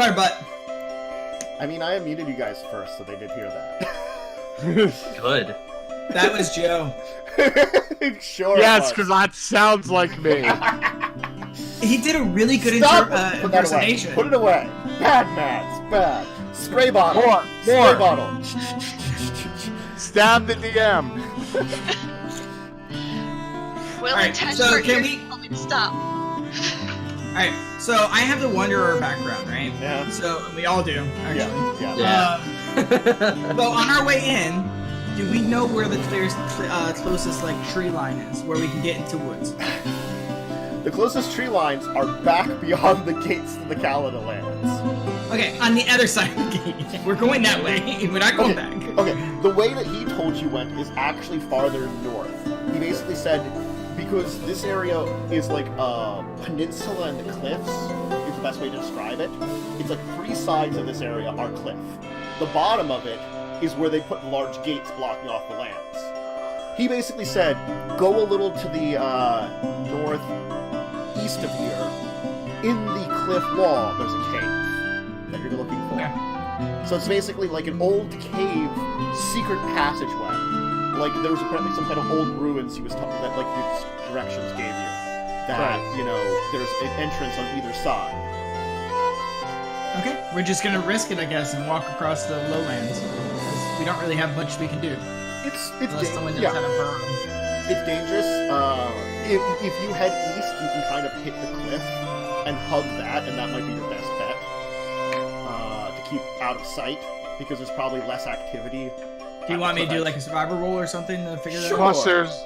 Come on, butt. I mean, I unmuted you guys first, so they did hear that. Good. That was Joe. Sure. Yes, because that sounds like me. He did a really good Stop! Put that away. impersonation. Put it away. Bad, Mads. Bad. Spray bottle. More. Spray bottle. Stab the DM. Will Alright, intention so for can here we- tell me to stop. Alright, so I have the Wanderer background, right? Yeah. So we all do, actually. Yeah. So on our way in, do we know where the closest like tree line is, where we can get into woods? The closest tree lines are back beyond the gates to the Calada lands. Okay, on the other side of the gate. We're going that way. We're not going back. Okay, the way that he told you went is actually farther north. He basically said, because this area is like a peninsula and cliffs, is the best way to describe it. It's like 3 sides of this area are cliff. The bottom of it is where they put large gates blocking off the lands. He basically said, go a little to the northeast of here. In the cliff wall, there's a cave that you're looking for. Okay. So it's basically like an old cave, secret passageway. Like there was apparently some kind of old ruins he was talking that like the directions gave you. That, you know, there's an entrance on either side. Okay, we're just gonna risk it, I guess, and walk across the lowlands. Because we don't really have much we can do. It's Unless someone knows yeah. how to burrow. It's dangerous. If you head east, you can kind of hit the cliff and hug that, and that might be your best bet to keep out of sight, because there's probably less activity. Do you want me to do like a survival roll or something to figure that Sure. out? Plus,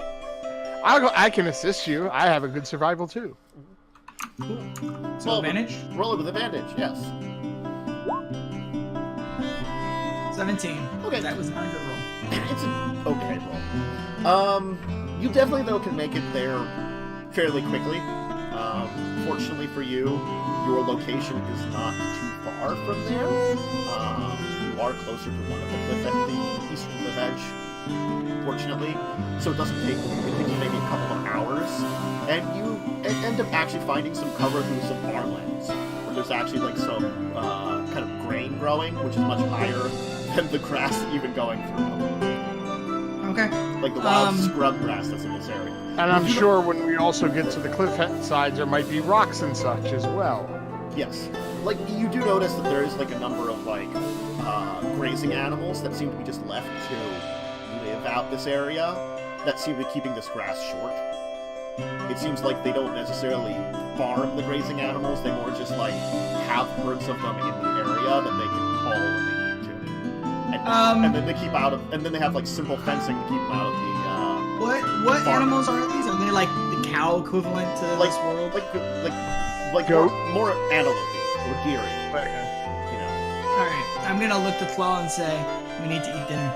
I can assist you. I have a good survival too. Cool. So Well, advantage? Roll it with advantage, yes. 17. Okay. That was not a good roll. It's an okay roll. You definitely though can make it there fairly quickly. Fortunately for you, your location is not too far from there. You are closer to one of the cliff at the eastern cliff edge, fortunately. So it doesn't take, it takes maybe a couple of hours. And you end up actually finding some cover through some farmlands, where there's actually like some kind of grain growing, which is much higher than the grass that you've been going through. Okay. Like the wild scrub grass that's in this area. And I'm sure when we also get to the cliff sides, there might be rocks and such as well. Yes. Like, you do notice that there is, like, a number of, like, grazing animals that seem to be just left to live out this area, that seem to be keeping this grass short. It seems like they don't necessarily farm the grazing animals, they more just, like, have herds of them in the area that they can haul when they need to. And then they keep out of, and then they have, like, simple fencing to keep them out of the, What farm. animals are these? Are they like the cow equivalent to like, this world? like Goat? more antelope or deer, Okay. you know. Alright, I'm gonna look to Claw and say, we need to eat dinner.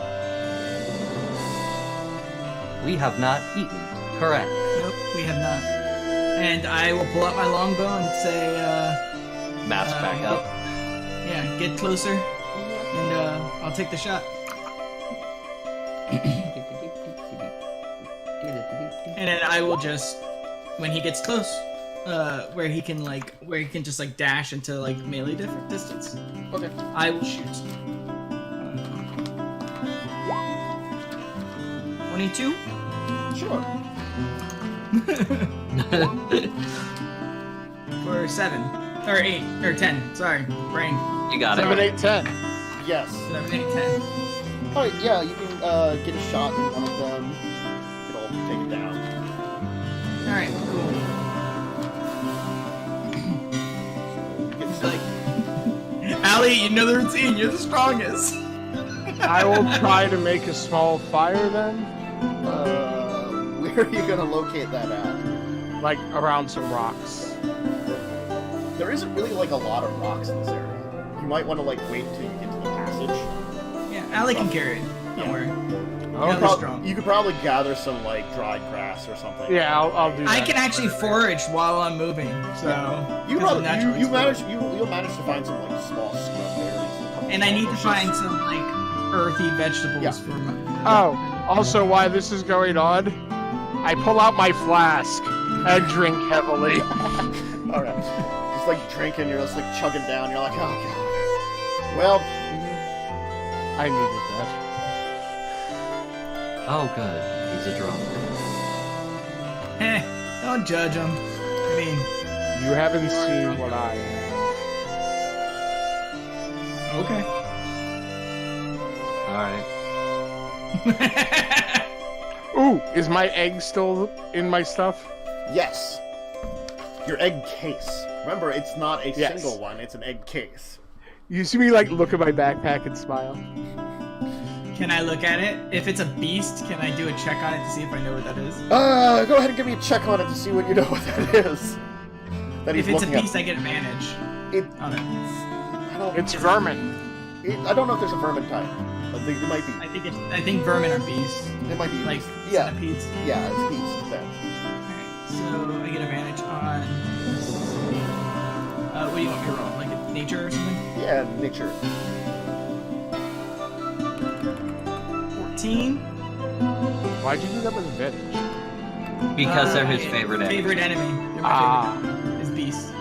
We have not eaten. Correct. Nope, we have not. And I will pull out my longbow and say, Mask back up. get closer, and I'll take the shot. And then I will just, when he gets close, where he can just like dash into like melee distance. Okay. I will shoot. 22? Sure. For 7. Or 8. Or 10. Sorry. Brain. You got 7, it. 8, 10. Yes. 7, 8, 10. Alright, yeah, you can get a shot in one of them. It'll take it down. Alright, cool. It's like, Allie, you know the routine. You're the strongest. I will try to make a small fire then, Where are you gonna locate that at? like around some rocks. There isn't really like a lot of rocks in this area. You might want to like wait until you get to the passage. Yeah, Allie can carry it. Don't Yeah. worry. Okay. Allie's strong. You could probably gather some like dried grass or something. Yeah, I'll do that. I can actually forage while I'm moving, so You because of probably natural you exposure. you'll manage to find some like small scrub berries. And I need to find some like earthy vegetables Yeah. for my. Oh, also while this is going on, I pull out my flask and drink heavily. All right. Just like drinking, you're just like chugging down, you're like, oh god. Well, I needed that. Oh, good. He's a drunk. Don't judge him. I mean, You haven't seen what I have. okay. Alright. Ooh, is my egg still in my stuff? yes. Your egg case. Remember, it's not a Yes. single one, it's an egg case. You see me like look at my backpack and smile? Can I look at it? If it's a beast, can I do a check on it to see if I know what that is? Go ahead and give me a check on it to see what you know what that is. That he's If it's a looking beast, I get advantage It, on it. I don't, It's vermin. I don't know if there's a vermin type. I think there might be. I think vermin are beasts. It might be. Like yeah, centipedes. yeah, it's beast then. Alright, so I get advantage on. What do you want me to roll? Like a nature or something? Yeah, nature. 14. Why'd you do that with advantage? Because they're his favorite enemy. Favorite enemy. They're my favorite enemy. Is beasts.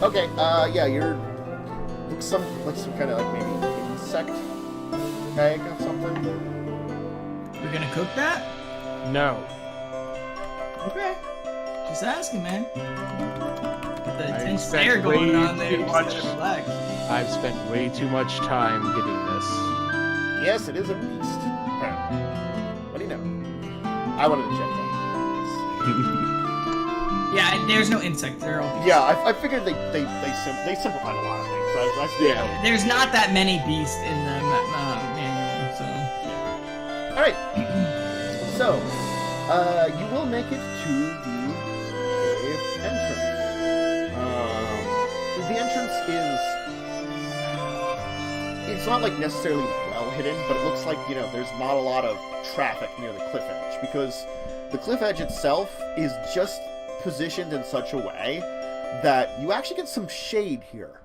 Okay, yeah, you're looks some kind of like maybe insect egg or something. We're gonna cook that? No. Okay. Just asking, man. Got the I intense spent stare going way on there. too Just much. gotta relax. I've spent way too much time getting this. Yes, it is a beast. Apparently. What do you know? I wanted to check that. Yeah, there's no insect. They're all beasts. Yeah, I figured they simplified a lot of things. Yeah. There's not that many beasts in the manual, so. All right. So, you will make it to the cave entrance. The entrance it's not like necessarily well hidden, but it looks like, you know, there's not a lot of traffic near the cliff edge because the cliff edge itself is just positioned in such a way that you actually get some shade here,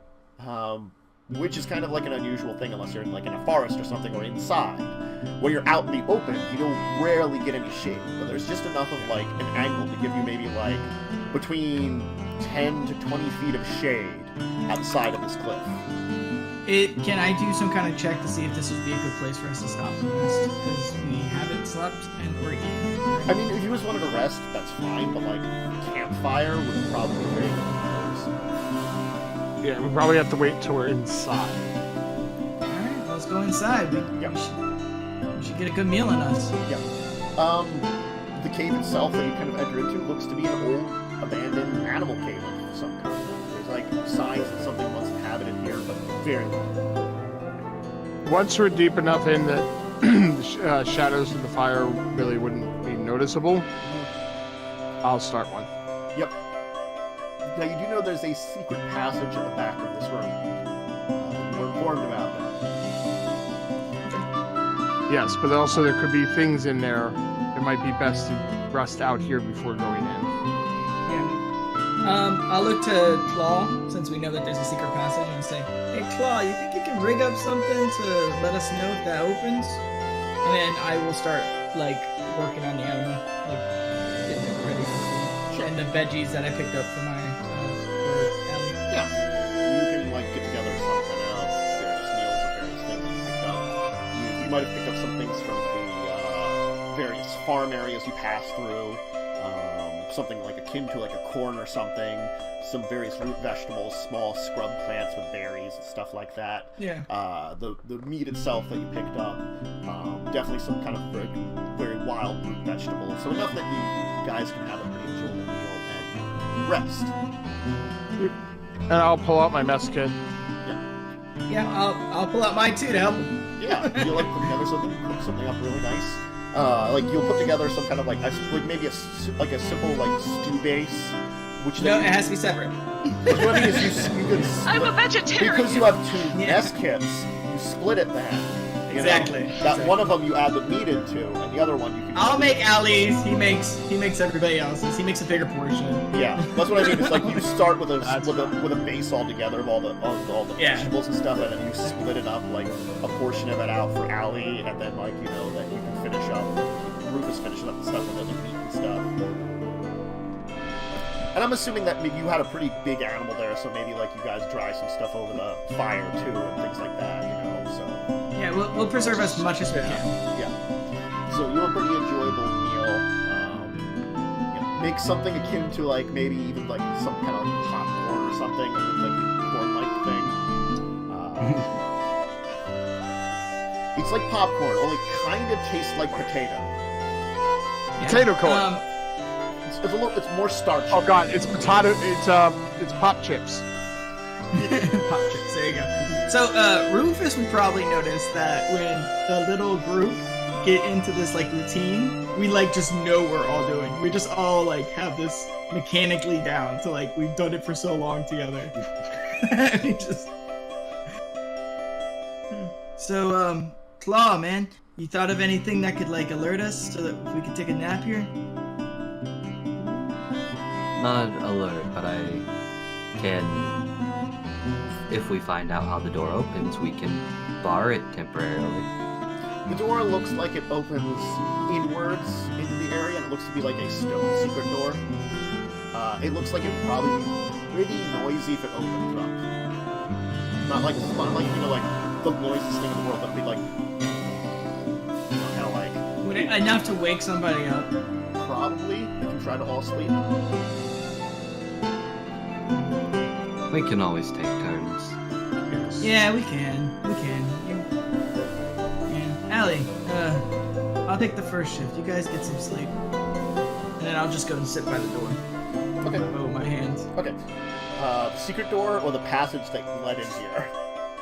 which is kind of like an unusual thing unless you're in like in a forest or something or inside. When you're out in the open, you don't rarely get any shade, but there's just enough of like an angle to give you maybe like between 10 to 20 feet of shade outside of this cliff. Can I do some kind of check to see if this would be a good place for us to stop and rest? Because we haven't slept and we're eating. I mean, if you just wanted to rest, that's fine, but like campfire would probably be very good. Yeah, we probably have to wait till we're inside. Alright, let's go inside. We should get a good meal in us. Yeah. The cave itself that you kind of enter into looks to be an old, abandoned animal cave of some kind. There's like signs that something once inhabited here, but very little. Once we're deep enough in that the shadows of the fire really wouldn't be noticeable, I'll start one. Yep. Now you do know there's a secret passage at the back of this room. We're informed about that. Yes, but also there could be things in there. It might be best to rest out here before going in. Yeah. I'll look to Claw, since we know that there's a secret passage, and I'll say, hey Claw, you think you can rig up something to let us know if that opens? And then I will start, like, working on the animal, like, getting it ready for food. And the veggies that I picked up for my, for Ellie. Yeah. You can like get together some kind of various meals of various things that you picked up. You might have picked up some things from the various farm areas you passed through. Something like akin to like a corn or something. Some various root vegetables, small scrub plants with berries and stuff like that. Yeah. The meat itself that you picked up, definitely some kind of very wild root vegetables. So enough that you guys can have a pretty enjoyable meal and rest. And I'll pull out my mess kit. Yeah, I'll pull out mine too to help. Yeah, you'll like put together something, cook something up really nice. Like you'll put together some kind of like maybe a simple like stew base, which No, it has to be separate. But what I mean is you could split, I'm a vegetarian. because you have two mess kits. You split it then. You know? Exactly. That one of them you add the meat into, and the other one you can. I'll make Ali's. He makes everybody else's. He makes a bigger portion. Yeah, that's what I mean. It's like you start with a base all together of all the vegetables and stuff, and then you split it up, like a portion of it out for Allie, and then like you know that you can finish up. Rufus finishes up the stuff with other meat and stuff. And I'm assuming that maybe you had a pretty big animal there, so maybe like you guys dry some stuff over the fire too, and things like that, you know. So Yeah, we'll preserve as much as we can. yeah. So you have a pretty enjoyable meal. You know, make something akin to like maybe even like some kind of like popcorn or something, like a corn-like thing. It's like popcorn, only kind of tastes like potato. Potato corn. It's more starchy. Oh god, it's potato. It's pop chips. Pop chips, there you go. So, Rufus would probably notice that when the little group get into this, like, routine, we, like, just know what we're all doing. We just all, like, have this mechanically down to, like, we've done it for so long together. We just... So, Claw, man, you thought of anything that could, like, alert us so that we could take a nap here? Not alert, but I can... If we find out how the door opens, we can bar it temporarily. The door looks like it opens inwards into the area, and it looks to be like a stone secret door. It looks like it would probably be pretty noisy if it opened up. Not like you know, like the noisiest thing in the world, but it'd be like, you know, kind of like. Would it enough to wake somebody up? Probably if you try to all sleep. We can always take turns. Yeah, we can. Yeah. Allie, I'll take the first shift. You guys get some sleep. And then I'll just go and sit by the door. Okay. Oh, my hands. Okay. The secret door or the passage that led in here?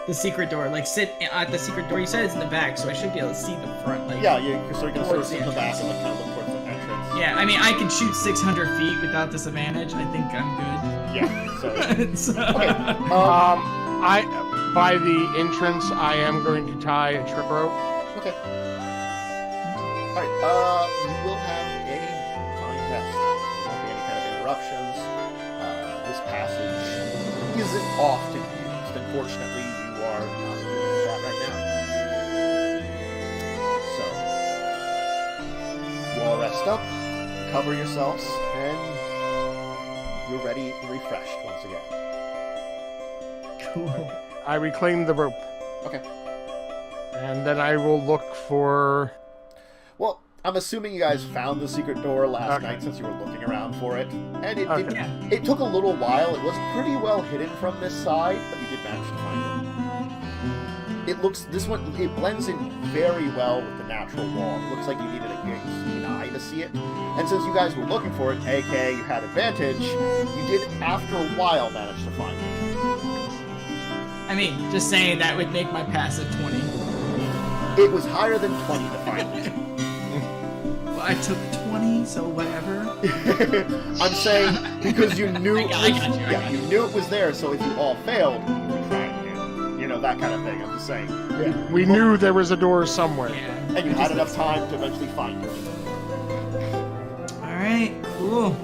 The secret door. Like, sit at the secret door. You said it's in the back, so I should be able to see the front. Like, Yeah, you're sort of towards sit in the back and like kind of look towards the entrance. Yeah, I mean, I can shoot 600 feet without disadvantage. I think I'm good. Yeah, so... Okay, By the entrance, I am going to tie a trip rope. Okay. Alright, you will have a fine rest. There won't be any kind of interruptions. This passage isn't often used. Unfortunately, you are not doing that right now. So, you all rest up, cover yourselves, and you're ready and refreshed once again. Cool. I reclaim the rope. Okay. And then I will look for... Well, I'm assuming you guys found the secret door last night since you were looking around for it. And it took a little while. It was pretty well hidden from this side, but you did manage to find it. It blends in very well with the natural wall. It looks like you needed a good keen eye to see it. And since you guys were looking for it, aka you had advantage, you did after a while manage to find it. I mean, just saying that would make my pass at 20. It was higher than 20 to find it. Well, I took 20, so whatever. I'm saying because you knew I got you. you knew it was there, so if you all failed, you could try it again. You know, that kind of thing. I'm just saying. Yeah. We knew there was a door somewhere. Yeah. And you had enough time to eventually find it. Alright, cool.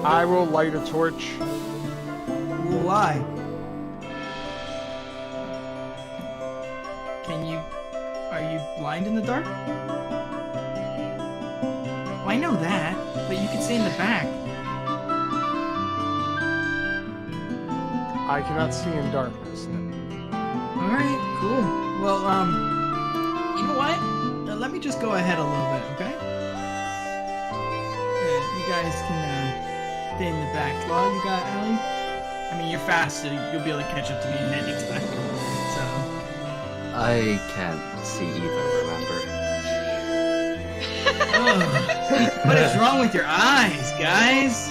I will light a torch. Why? Are you blind in the dark? Well, I know that, but you can stay in the back. I cannot see in darkness. Alright, cool. Well, you know what? Let me just go ahead a little bit, okay? Yeah, you guys can, stay in the back. Claw, you got Allie? I mean, you're faster. You'll be able to catch up to me in any time. So... I can't see either, remember? What is wrong with your eyes, guys?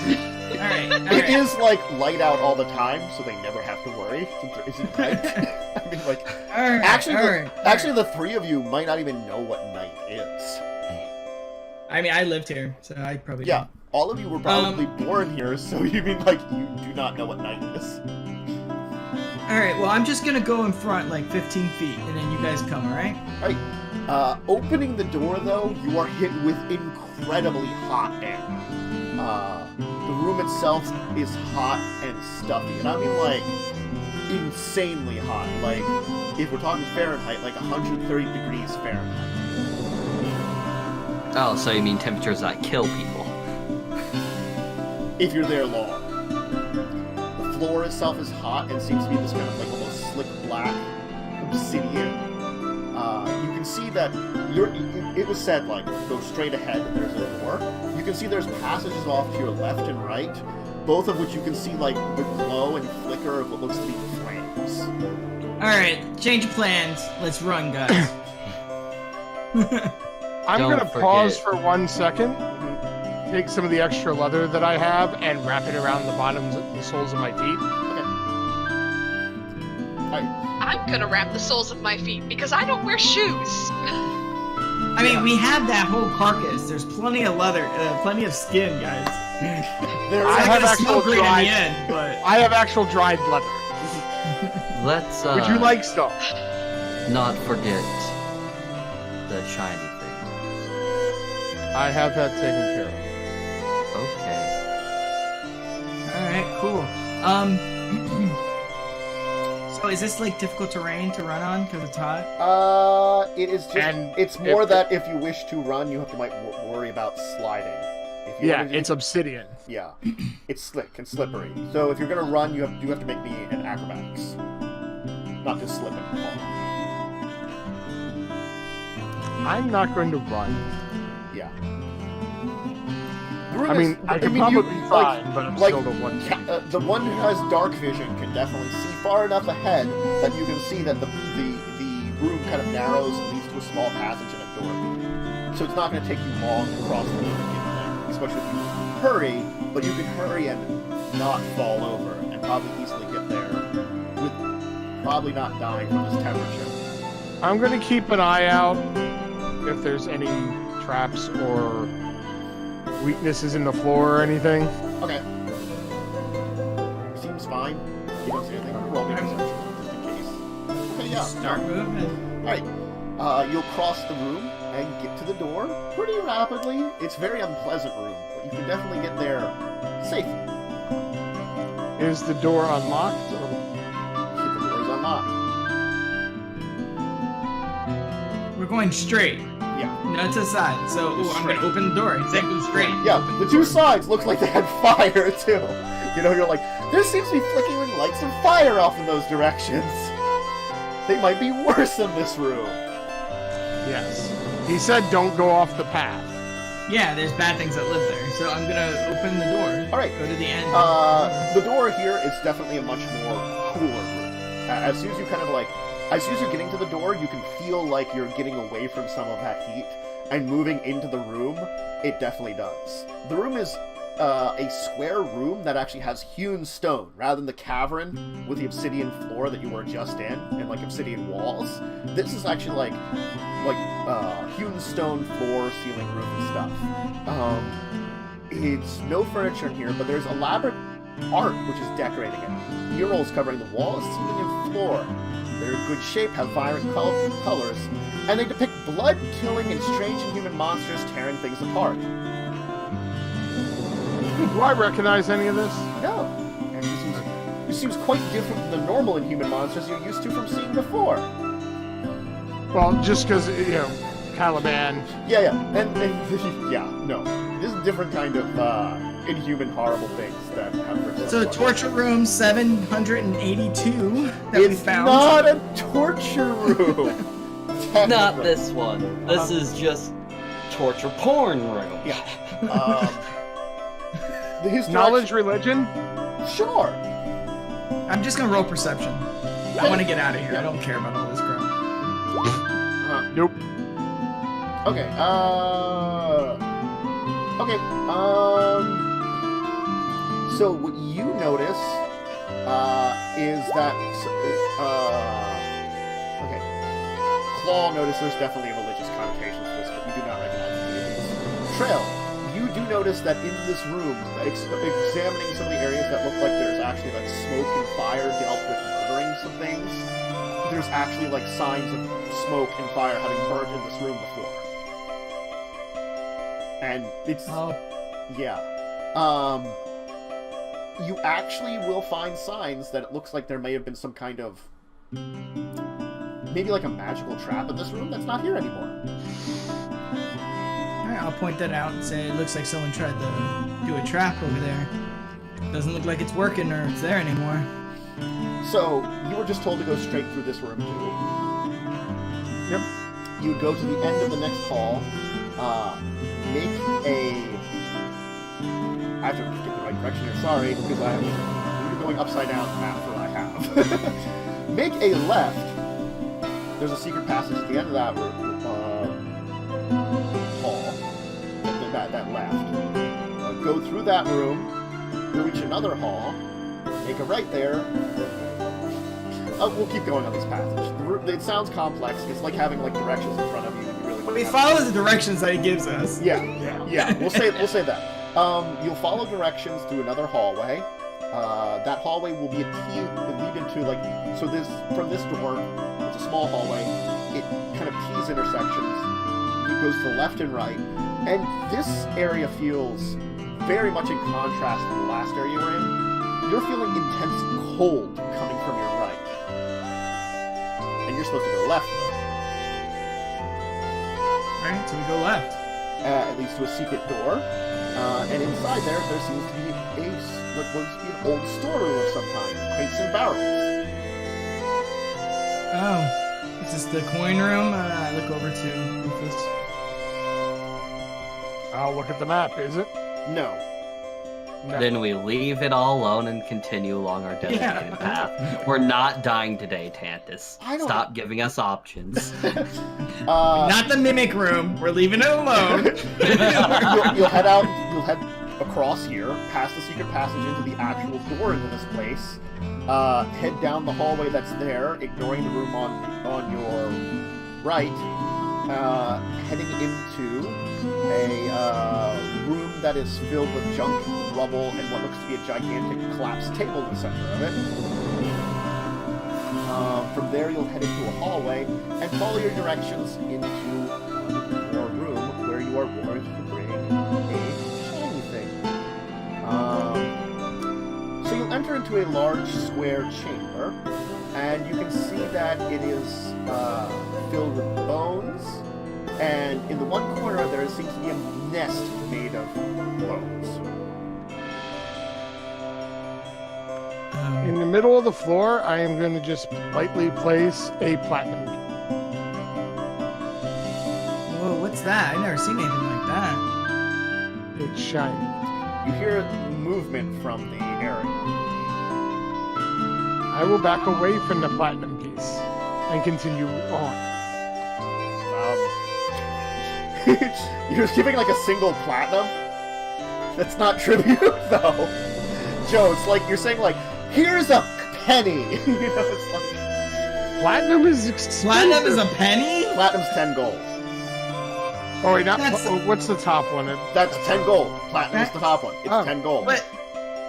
Alright. It is like light out all the time, so they never have to worry since there isn't night. I mean, like, actually, the three of you might not even know what night is. I mean, I lived here, so I probably Yeah, all of you were probably born here, so you mean like you do not know what night is. Alright, well, I'm just gonna go in front like 15 feet, and then you guys come, alright? Alright. Opening the door, though, you are hit with incredibly hot air. The room itself is hot and stuffy, and I mean, like, insanely hot. Like, if we're talking Fahrenheit, like 130 degrees Fahrenheit. Oh, so you mean temperatures that kill people? If you're there long. floor itself is hot and seems to be this kind of like almost slick black obsidian. You can see that it was said, like, go straight ahead and there's a door. You can see there's passages off to your left and right, both of which you can see, like, the glow and flicker of what looks to be flames. Alright, change of plans. Let's run, guys. I'm going to pause for 1 second, take some of the extra leather that I have, and wrap it around the bottoms of the soles of my feet. Okay. Alright. I'm gonna wrap the soles of my feet because I don't wear shoes. I mean, we have that whole carcass. There's plenty of leather, plenty of skin, guys. I have actual dried. I have actual dried leather. Let's. Would you like some? Not forget the shiny thing. I have that taken care of. Okay. Alright, cool. So is this like difficult terrain to run on because it's hot? It is just. And it's more that if you wish to run, you have to worry about sliding. If you Yeah, wanna do- it's obsidian. Yeah, it's slick and slippery. So if you're gonna run, you have to make me an acrobatics, not just slip and fall. I'm not going to run. Yeah. I mean, I could probably be fine, but I'm still the one. The one who has dark vision can definitely see far enough ahead that you can see that the room kind of narrows and leads to a small passage and a door. So it's not going to take you long to cross the room and get there, especially if you hurry. But you can hurry and not fall over, and probably easily get there with probably not dying from this temperature. I'm going to keep an eye out if there's any traps or weaknesses in the floor or anything. Okay. Seems fine. You don't see anything. Roll me perception just in case. Okay, yeah. Start moving. Alright. You'll cross the room and get to the door pretty rapidly. It's a very unpleasant room, but you can definitely get there safely. Is the door unlocked? Or... The door is unlocked. We're going straight. Yeah. No, to the side. So I'm going to open the door. He said go straight. Yeah, the two sides look like they had fire, too. You know, you're like, there seems to be flickering lights of fire off in those directions. They might be worse in this room. Yes. He said don't go off the path. Yeah, there's bad things that live there. So I'm going to open the door. Alright. Go to the end. The door here is definitely a much more cooler room. As soon as you kind of like... As soon as you're getting to the door, you can feel like you're getting away from some of that heat, and moving into the room, it definitely does. The room is a square room that actually has hewn stone, rather than the cavern with the obsidian floor that you were just in, and like obsidian walls. This is actually like hewn stone floor, ceiling, roof, and stuff. It's no furniture in here, but there's elaborate art which is decorating it. Murals covering the walls, ceiling, and floor. They're in good shape, have vibrant colors, and they depict blood, killing, and strange inhuman monsters tearing things apart. Do I recognize any of this? No. And this seems quite different from the normal inhuman monsters you're used to from seeing before. Well, just because, you know, Caliban. Yeah. And yeah, no. This is a different kind of inhuman, horrible things that have... So torture room 782 that we found. It's not a torture room! Not this one. This is just torture porn room. Yeah. Knowledge, religion? Sure. I'm just gonna roll perception. I want to get out of here. I don't care about all this crap. Nope. Okay, so what you notice, is that, Claw notices definitely religious connotations to this, but you do not recognize any of these. Trail, you do notice that in this room, examining some of the areas that look like there's actually like smoke and fire dealt with murdering some things, there's actually like signs of smoke and fire having burned in this room before. And it's... Yeah. You actually will find signs that it looks like there may have been some kind of... Maybe like a magical trap in this room that's not here anymore. Alright, I'll point that out and say it looks like someone tried to do a trap over there. Doesn't look like it's working or it's there anymore. So, you were just told to go straight through this room, too. Yep. You would go to the end of the next hall, make a... I have to get the right direction here, sorry, because you're going upside down the map that I have. Make a left. There's a secret passage at the end of that room, hall. That left. Go through that room, you'll reach another hall, make a right there. We'll keep going on this passage. It sounds complex. It's like having like directions in front of you. And you really We follow the directions that he gives us. Yeah. We'll say that. You'll follow directions through another hallway. That hallway will be lead into like so. From this door, it's a small hallway. It kind of tees intersections. It goes to the left and right, and this area feels very much in contrast to the last area you were in. You're feeling intense cold coming from your right. And you're supposed to go left, though. Alright, so we go left. It leads to a secret door. And inside there seems to be what was to be an old storeroom of some kind. Crates and barrels. Oh. Is this the coin room? I look over to Rufus. I'll look at the map, is it? No. Then we leave it all alone and continue along our designated path. We're not dying today, Tantus. Stop giving us options. Not the mimic room. We're leaving it alone. You'll head out. You'll head across here, past the secret passage into the actual door into this place. Head down the hallway that's there, ignoring the room on your right. Heading into a room that is filled with junk, rubble, and what looks to be a gigantic collapsed table in the center of it. From there, you'll head into a hallway and follow your directions into your room where you are going to bring a shiny thing. So you'll enter into a large square chamber, and you can see that it is filled with bones, and in the one corner there seems to be a nest made of bones. In the middle of the floor, I am going to just lightly place a platinum. Whoa, what's that? I've never seen anything like that. It's shiny. You hear movement from the area. I will back away from the platinum piece and continue on. You're giving like a single platinum? That's not tribute, though. Joe, it's like you're saying like, here's a penny. You know, it's like Platinum is expensive. Platinum is a penny? platinum's 10 gold. Oh wait, not That's- what's the top one? That's 10 gold. Platinum's the top one. It's Oh. 10 gold. But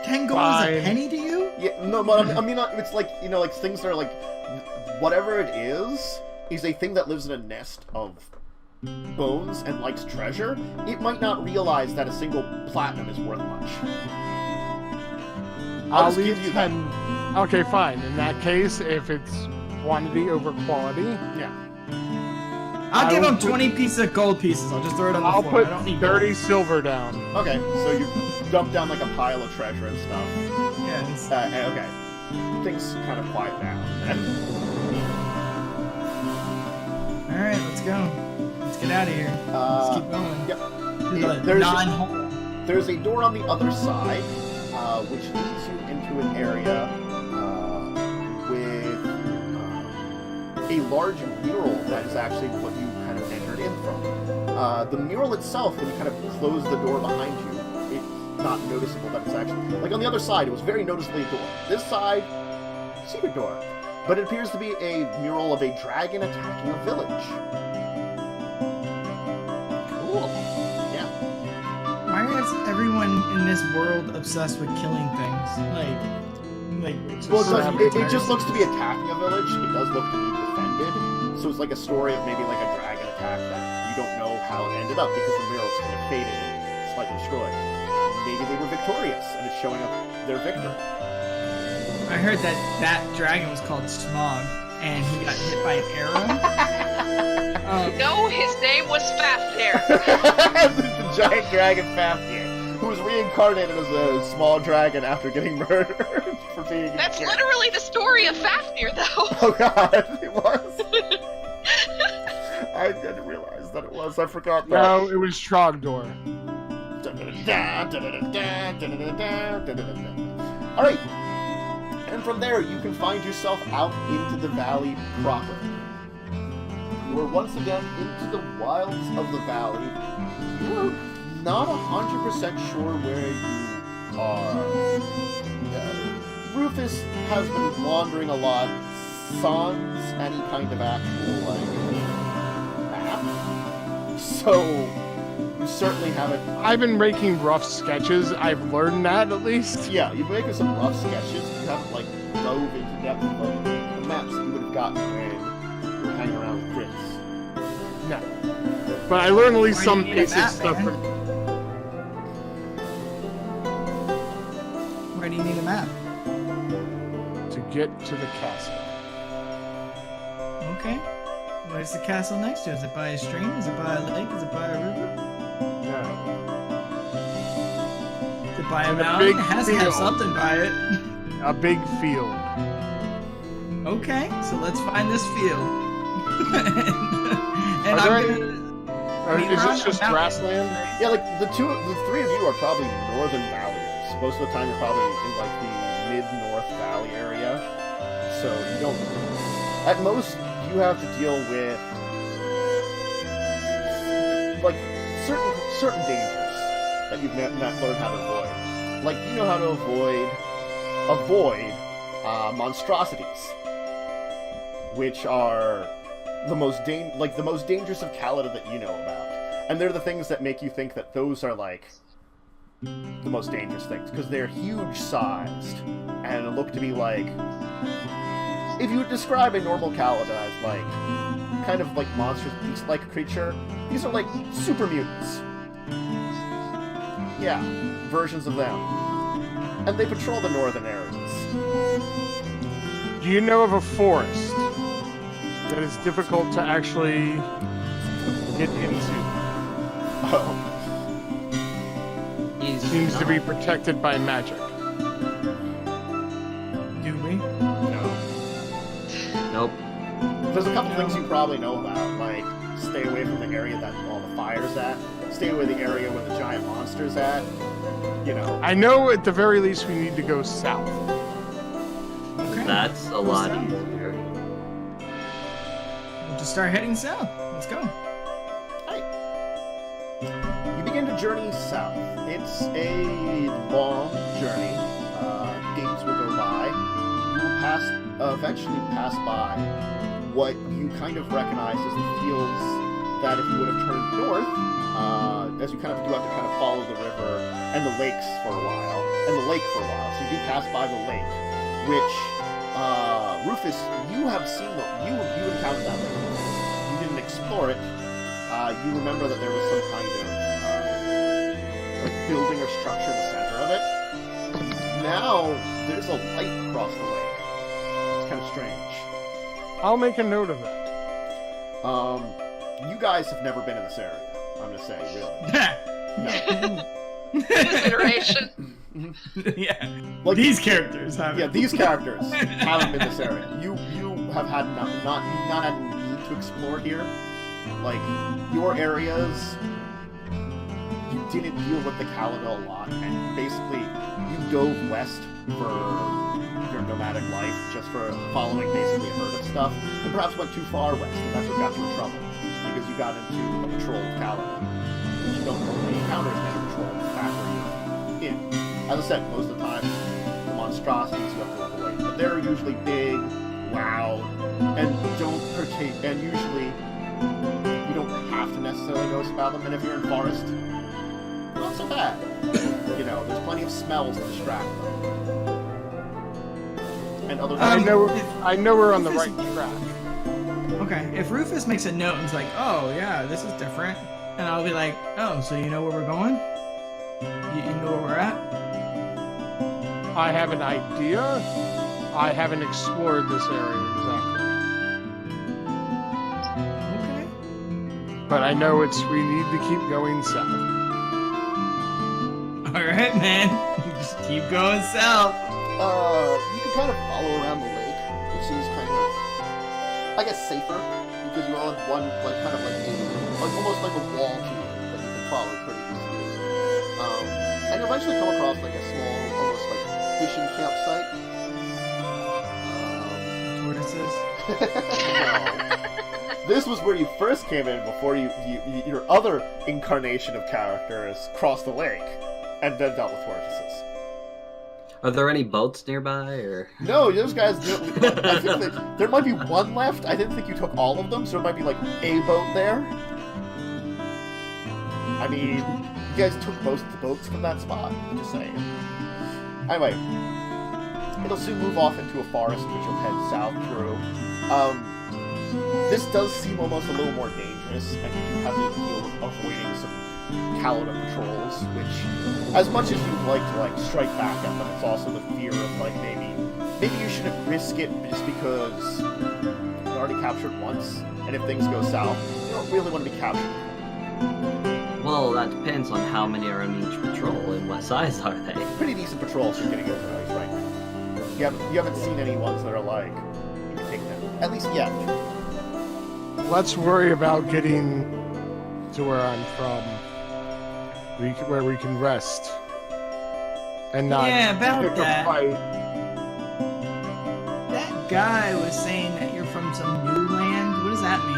10 gold is a penny to you? Yeah, no, but I mean, it's like, you know, like things that are like, whatever it is a thing that lives in a nest of bones and likes treasure. It might not realize that a single platinum is worth much. I'll just give you 10. Okay, fine. In that case, if it's quantity over quality, Yeah. I'll give will him put- 20 pieces of gold pieces. I'll just throw it on the I'll floor. put I don't need 30 gold. silver down. Okay, so you dump down like a pile of treasure and stuff. Yeah, it's- Okay. Things kind of quiet down. Alright, let's go. Let's get out of here. Let's keep going. Yep. To Yeah, the there's- non-hole. There's a door on the other side, which leads you into an area with a large mural that is actually what you kind of entered in from. The mural itself, when you kind of close the door behind you, it's not noticeable that it's actually... Like on the other side, it was very noticeably a door. This side, secret door. But it appears to be a mural of a dragon attacking a village. Cool. Yeah. Why is everyone in this world obsessed with killing things? Like, Well, Just it just looks to be attacking a village. It does look to be defended. So it's like a story of maybe like a dragon attack that you don't know how it ended up because the mural's kind of faded and slightly destroyed. Maybe they were victorious and it's showing up their victory. I heard that dragon was called Smog, and he got hit by an arrow. No, his name was Fafnir. The giant dragon Fafnir, who was reincarnated as a small dragon after getting murdered for being. That's literally the story of Fafnir, though. Oh god, it was. I didn't realize that it was. I forgot that. No, it was Trogdor. All right, and from there you can find yourself out into the valley proper. You are once again into the wilds of the valley. You're not 100% sure where you are. Rufus has been wandering a lot, sans any kind of actual map. So you certainly haven't. I've been making rough sketches. I've learned that at least. Yeah, you've been making some rough sketches. You haven't dove into depth of the maps that you would have gotten when you were hanging around with Chris. No. But I learned at least Why some do you need a basic map, stuff man? from. Where do you need a map? To get to the castle. Okay. Where's the castle next to? Is it by a stream? Is it by a lake? Is it by a river? No. Is it by a In a mountain? big It has to have field. something by it. A big field. Okay, so let's find this field. and Are I'm there gonna... Or mean, is we're on this a just mountain. grassland? Yeah, the three of you are probably northern valleyers. Most of the time, you're probably in the mid-north valley area. So you don't. At most, you have to deal with certain dangers that you've not learned how to avoid. You know how to avoid monstrosities, which are the most dangerous of Calada that you know about. And they're the things that make you think that those are the most dangerous things, because they're huge sized and look to be if you would describe a normal Calada as kind of monstrous beast-like creature, these are super mutants. Yeah, versions of them. And they patrol the northern areas. Do you know of a forest that is difficult to actually get into? Oh. Seems to be protected by magic. Do we? No. Nope. There's a couple things you probably know about, stay away from the area that all the fire's at, stay away from the area where the giant monster's at, I know at the very least we need to go south. Okay. That's a lot south. easier. We'll just start heading south. Let's go. Hey. You begin to journey south. It's a long journey. Days will go by. You will eventually pass by what you kind of recognize as the fields that if you would have turned north, as you kind of do have to follow the river and the lakes for a while, and the lake for a while. So you do pass by the lake, which, Rufus, you have seen you encountered that lake. You didn't explore it. You remember that there was some kind of building or structure in the center of it. Now there's a light across the lake. It's kind of strange. I'll make a note of that. You guys have never been in this area. I'm gonna say, really. This iteration. Yeah. These characters have. Yeah, these characters haven't been in this area. You have had not had need to explore here. Your areas, you didn't deal with the Calada a lot, and basically you dove west for your nomadic life, just for following basically a herd of stuff, and perhaps went too far west, and that's what got you in trouble, because you got into a patrol of Calada, which you don't normally encounter as many patrols back where you're in. As I said, most of the time, the monstrosities you have to avoid, but they're usually big, loud, and don't partake, and usually you don't have to necessarily notice about them, and if you're in forest, not so bad. There's plenty of smells to distract them. And other I know we're on the Rufus- right track. Okay, if Rufus makes a note and is like, oh, yeah, this is different, and I'll be like, oh, so you know where we're going? You know where we're at? I have an idea. I haven't explored this area exactly. Okay. But I know we need to keep going south. Alright, man. Just keep going south. You can kind of follow around the lake, which seems kind of, I guess, safer, because you all have one, like, kind of like almost like a wall here that you can follow pretty easily. And you'll eventually come across, like, a small, almost like fishing campsite. Tortoises. No. This was where you first came in before your other incarnation of characters crossed the lake and then dealt with tortoises. Are there any boats nearby, or? No, those guys. I think that there might be one left. I didn't think you took all of them, so there might be like a boat there. I mean, you guys took most of the boats from that spot. I'm just saying. Anyway, it'll soon move off into a forest, which you'll head south through. This does seem almost a little more dangerous, and you do have to deal with avoiding some Calada patrols, which, as much as you'd like to strike back at them, it's also the fear of maybe you shouldn't risk it just because you're already captured once, and if things go south, you don't really want to be captured. Well, that depends on how many are in each patrol and what size are they. Pretty decent patrols you're getting over those right now. You haven't seen any ones that are like you can take them, at least yet. Let's worry about getting to where I'm from, where we can rest and not about pick that. a fight. That guy was saying that you're from some new land. What does that mean?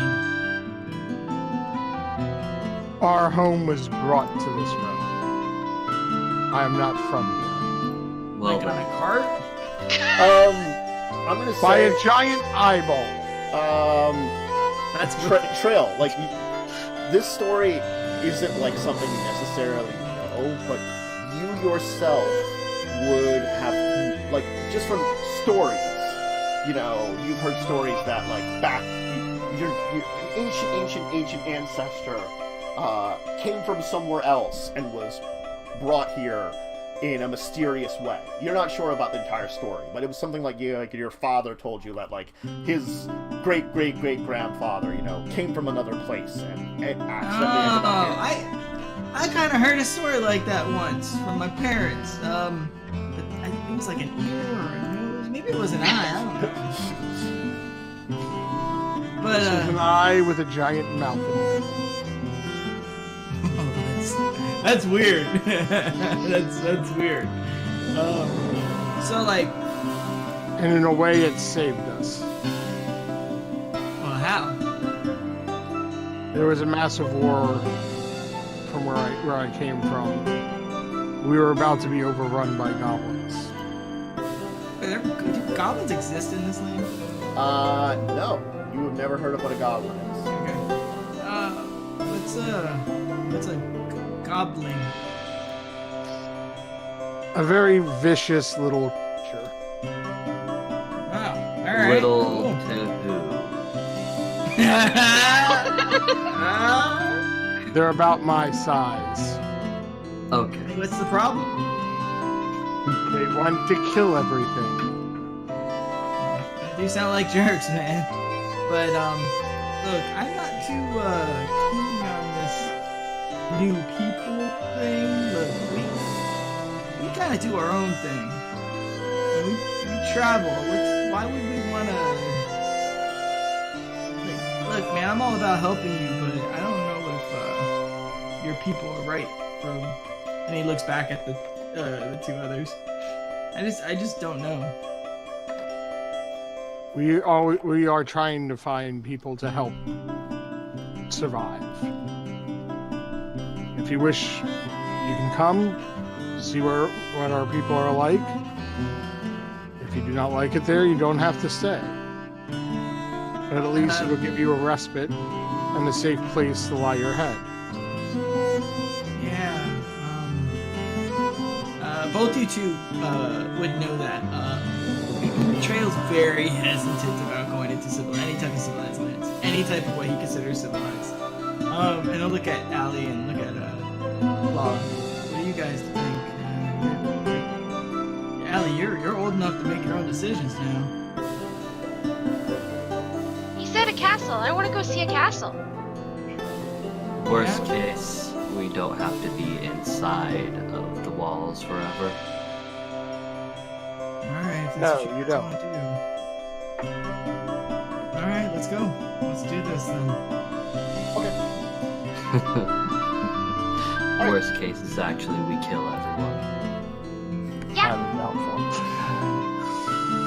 Our home was brought to this realm. I am not from here. Well, Like on a cart? I'm gonna By say a giant eyeball. That's Trail, this story isn't like something you necessarily know, but you yourself would have, like, just from stories, you've heard stories that, like, back, your ancient ancestor came from somewhere else and was brought here in a mysterious way. You're not sure about the entire story, but it was something like your father told you that, like, his great-great-great-grandfather, came from another place and accidentally ended up here. I kind of heard a story like that once from my parents. But I think it was like an ear or a nose. Maybe it was an eye. I don't know. But This is an eye with a giant mouth in it. that's weird. that's weird. So like, And in a way, it saved us. well, how? There was a massive war from where I came from. We were about to be overrun by goblins. Do goblins exist in this land? No. You have never heard of what a goblin is. Okay. What's a goblin? A very vicious little creature. Wow. All right. little Cool. to They're about my size. who? Okay. What's the problem? They want to kill everything. They do sound like jerks, man. But look, I'm not too keen on this new people thing. Look, we kind of do our own thing. And we travel. Why would we want to? Look, man, I'm all about helping you, but I don't know if your people are right. And he looks back at the two others. I just don't know. We are trying to find people to help survive. If you wish, you can come, see what our people are like. If you do not like it there, you don't have to stay. But at least it'll give you a respite and a safe place to lie your head. Yeah. Both you two would know that. Trail's very hesitant about going into any type of civilized lands. Any type of what he considers civilized. And I'll look at Allie and look at Law. What do you guys think? Allie, you're old enough to make your own decisions now. He said a castle. I want to go see a castle. Worst case, we don't have to be inside of the walls forever. Alright, No, what you don't. want to do. Alright, let's go. Let's do this then. Okay. Worst case is actually we kill everyone. Yeah, I'm doubtful.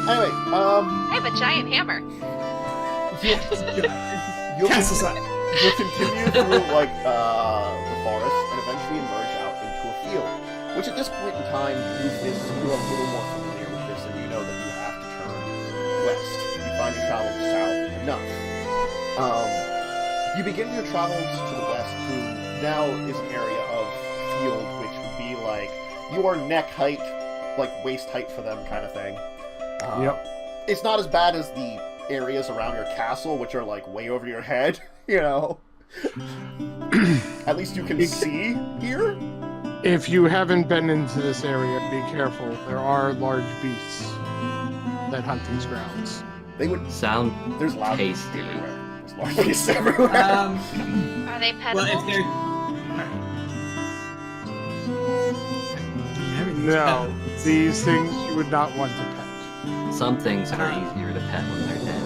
Anyway, I have a giant hammer. you'll Cast aside. continue through like the forest and eventually emerge out into a field. Which at this point in time, Rufus, you're a little more familiar with this, and you know that you have to turn west. You find you traveled south enough. You begin your travels to the west through now is an area of field, which would be like your neck height, like waist height for them kind of thing. Yep. It's not as bad as the areas around your castle, which are like way over your head, you know. At least you can see here. If you haven't been into this area, be careful. There are large beasts that hunt these grounds. They would. Sound There's loud beasts tasty. everywhere. There's loud beasts everywhere. Are they well, if petable? they're... Everything's No, better. these things you would not want to pet. Some things are easier to pet when they're dead.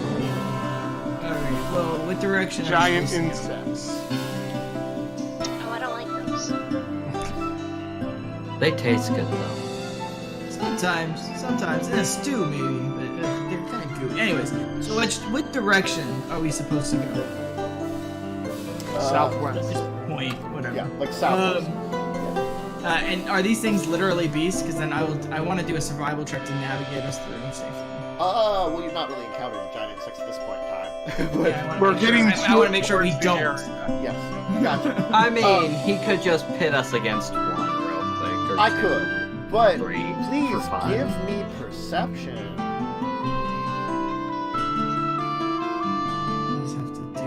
Alright, well, what direction are we Giant supposed to go? insects. Oh, I don't like those. They taste good though. Sometimes in a stew maybe, but they're kind of gooey. Anyways, so what direction are we supposed to go? Southwest. At this point, whatever. Yeah, like south. And are these things literally beasts? Because then I want to do a survival check to navigate us through them safely. Well, you've not really encountered giant insects at this point in time. But, Yeah, I wanna We're make sure- getting I want to make sure we towards the don't. area. yes, gotcha. I mean, he could just pit us against one real quick. Or I two, could, but three, please for fun. give me perception. You just have to do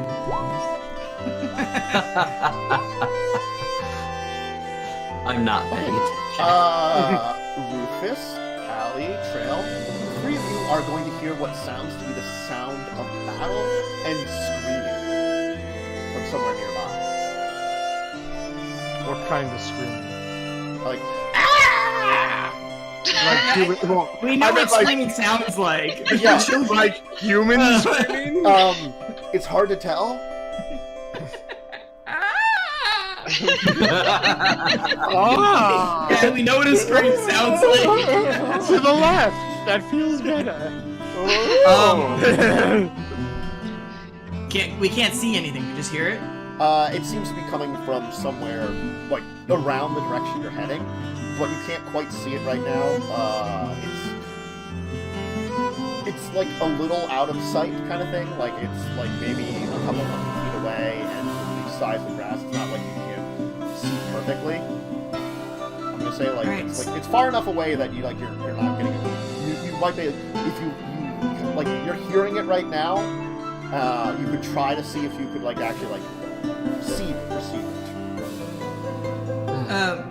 I'm not paying attention. Rufus, Allie, Trail, the three of you are going to hear what sounds to be the sound of battle and screaming from somewhere nearby. What kind of screaming? Like, Like human, well, We know I what meant like, screaming sounds like. yeah, like human screaming? it's hard to tell. Ah! Yeah, we know what a scream sounds like. To the left! That feels better. We can't see anything. We just hear it. It seems to be coming from somewhere, like, around the direction you're heading, but you can't quite see it right now. It's like a little out of sight kind of thing. Like, it's like maybe a couple hundred feet away, and with the size of the grass, it's not like you can see perfectly. I'm gonna say, like, Right. it's far enough away that you're not getting it. You might be, if you like, you're hearing it right now, you could try to see if you could, like, actually, like, perceive it.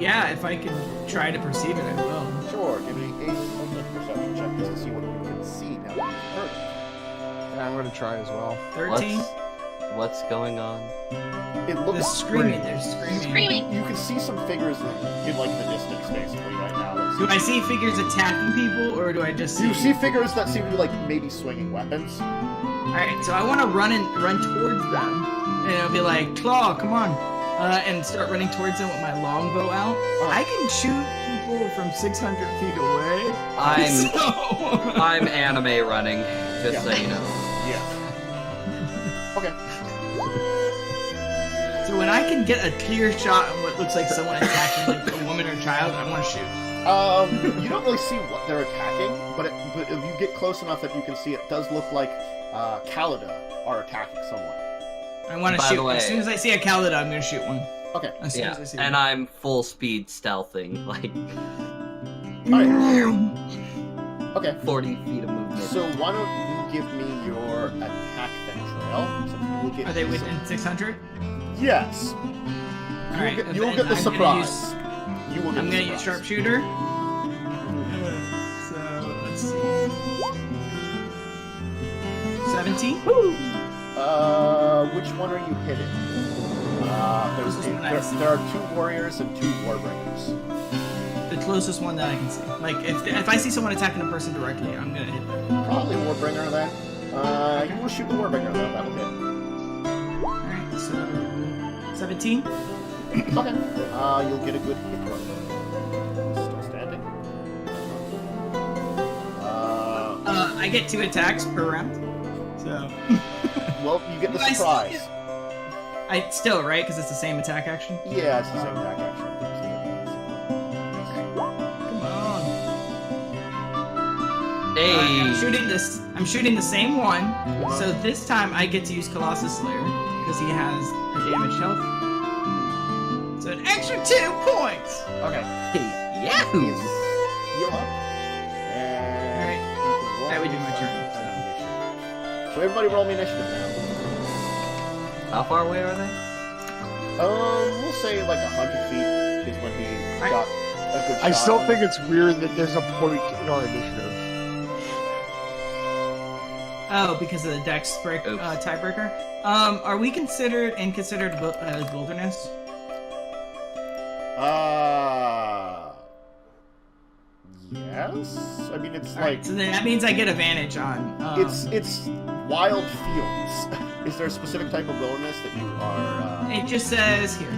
Yeah, if I can try to perceive it, I will. Sure, give me a perception check just to see what you can see now that you've heard it. Yeah, I'm gonna try as well. 13. What's going on? It The looks screaming. pretty- They're screaming. Screaming. You can see some figures in like the distance, basically, right now. Do I see figures attacking people, or do I just see? You see figures that seem to be like maybe swinging weapons. All right, so I want to run towards them, and I'll be like, Claw, come on, and start running towards them with my longbow out. I can shoot people from 600 feet away. I'm anime running, just so you know. Yeah. Okay. So when I can get a clear shot on what looks like someone attacking like a woman or child, I want to shoot. You don't really see what they're attacking, but if you get close enough that you can see, it does look like Calada are attacking someone. I want to By the shoot. way- As soon as I see a Calada, I'm gonna shoot one. Okay. As soon Yeah, as I see and one. I'm full speed stealthing, like Alright. Okay. 40 feet of movement. So why don't you give me your attack then, Trail? So you will get Are they some- within 600? Yes. All right. You will get the I'm surprise. You will get I'm the gonna use surprise. sharpshooter. So let's see. 17. Which one are you hitting? This is one I see. There are 2 warriors and 2 warbringers. The closest one that I can see. Like, if I see someone attacking a person directly, I'm gonna hit them. Probably Warbringer then. You will shoot the Warbringer though. That'll hit. Alright, so 17. Okay. You'll get a good hit run. Still standing. I get 2 attacks per round. So. Well, you get the surprise. I still, right? Because it's the same attack action. Yeah, it's the same attack action. Come on. Hey. I'm shooting the same one. So this time I get to use Colossus Slayer because he has a damaged health. So an extra 2 points. Okay. Yahoo! Heal up. And That would do my turn. So everybody roll me initiative now. How far away are they? We'll say like 100 feet is when he got a good shot. I still think it's weird that there's a point in our initiative. Oh, because of the Dex break tiebreaker. Are we considered wilderness? Yes. I mean, it's All right, so then that means I get advantage on. it's wild fields. Is there a specific type of wilderness that you are? It just says here.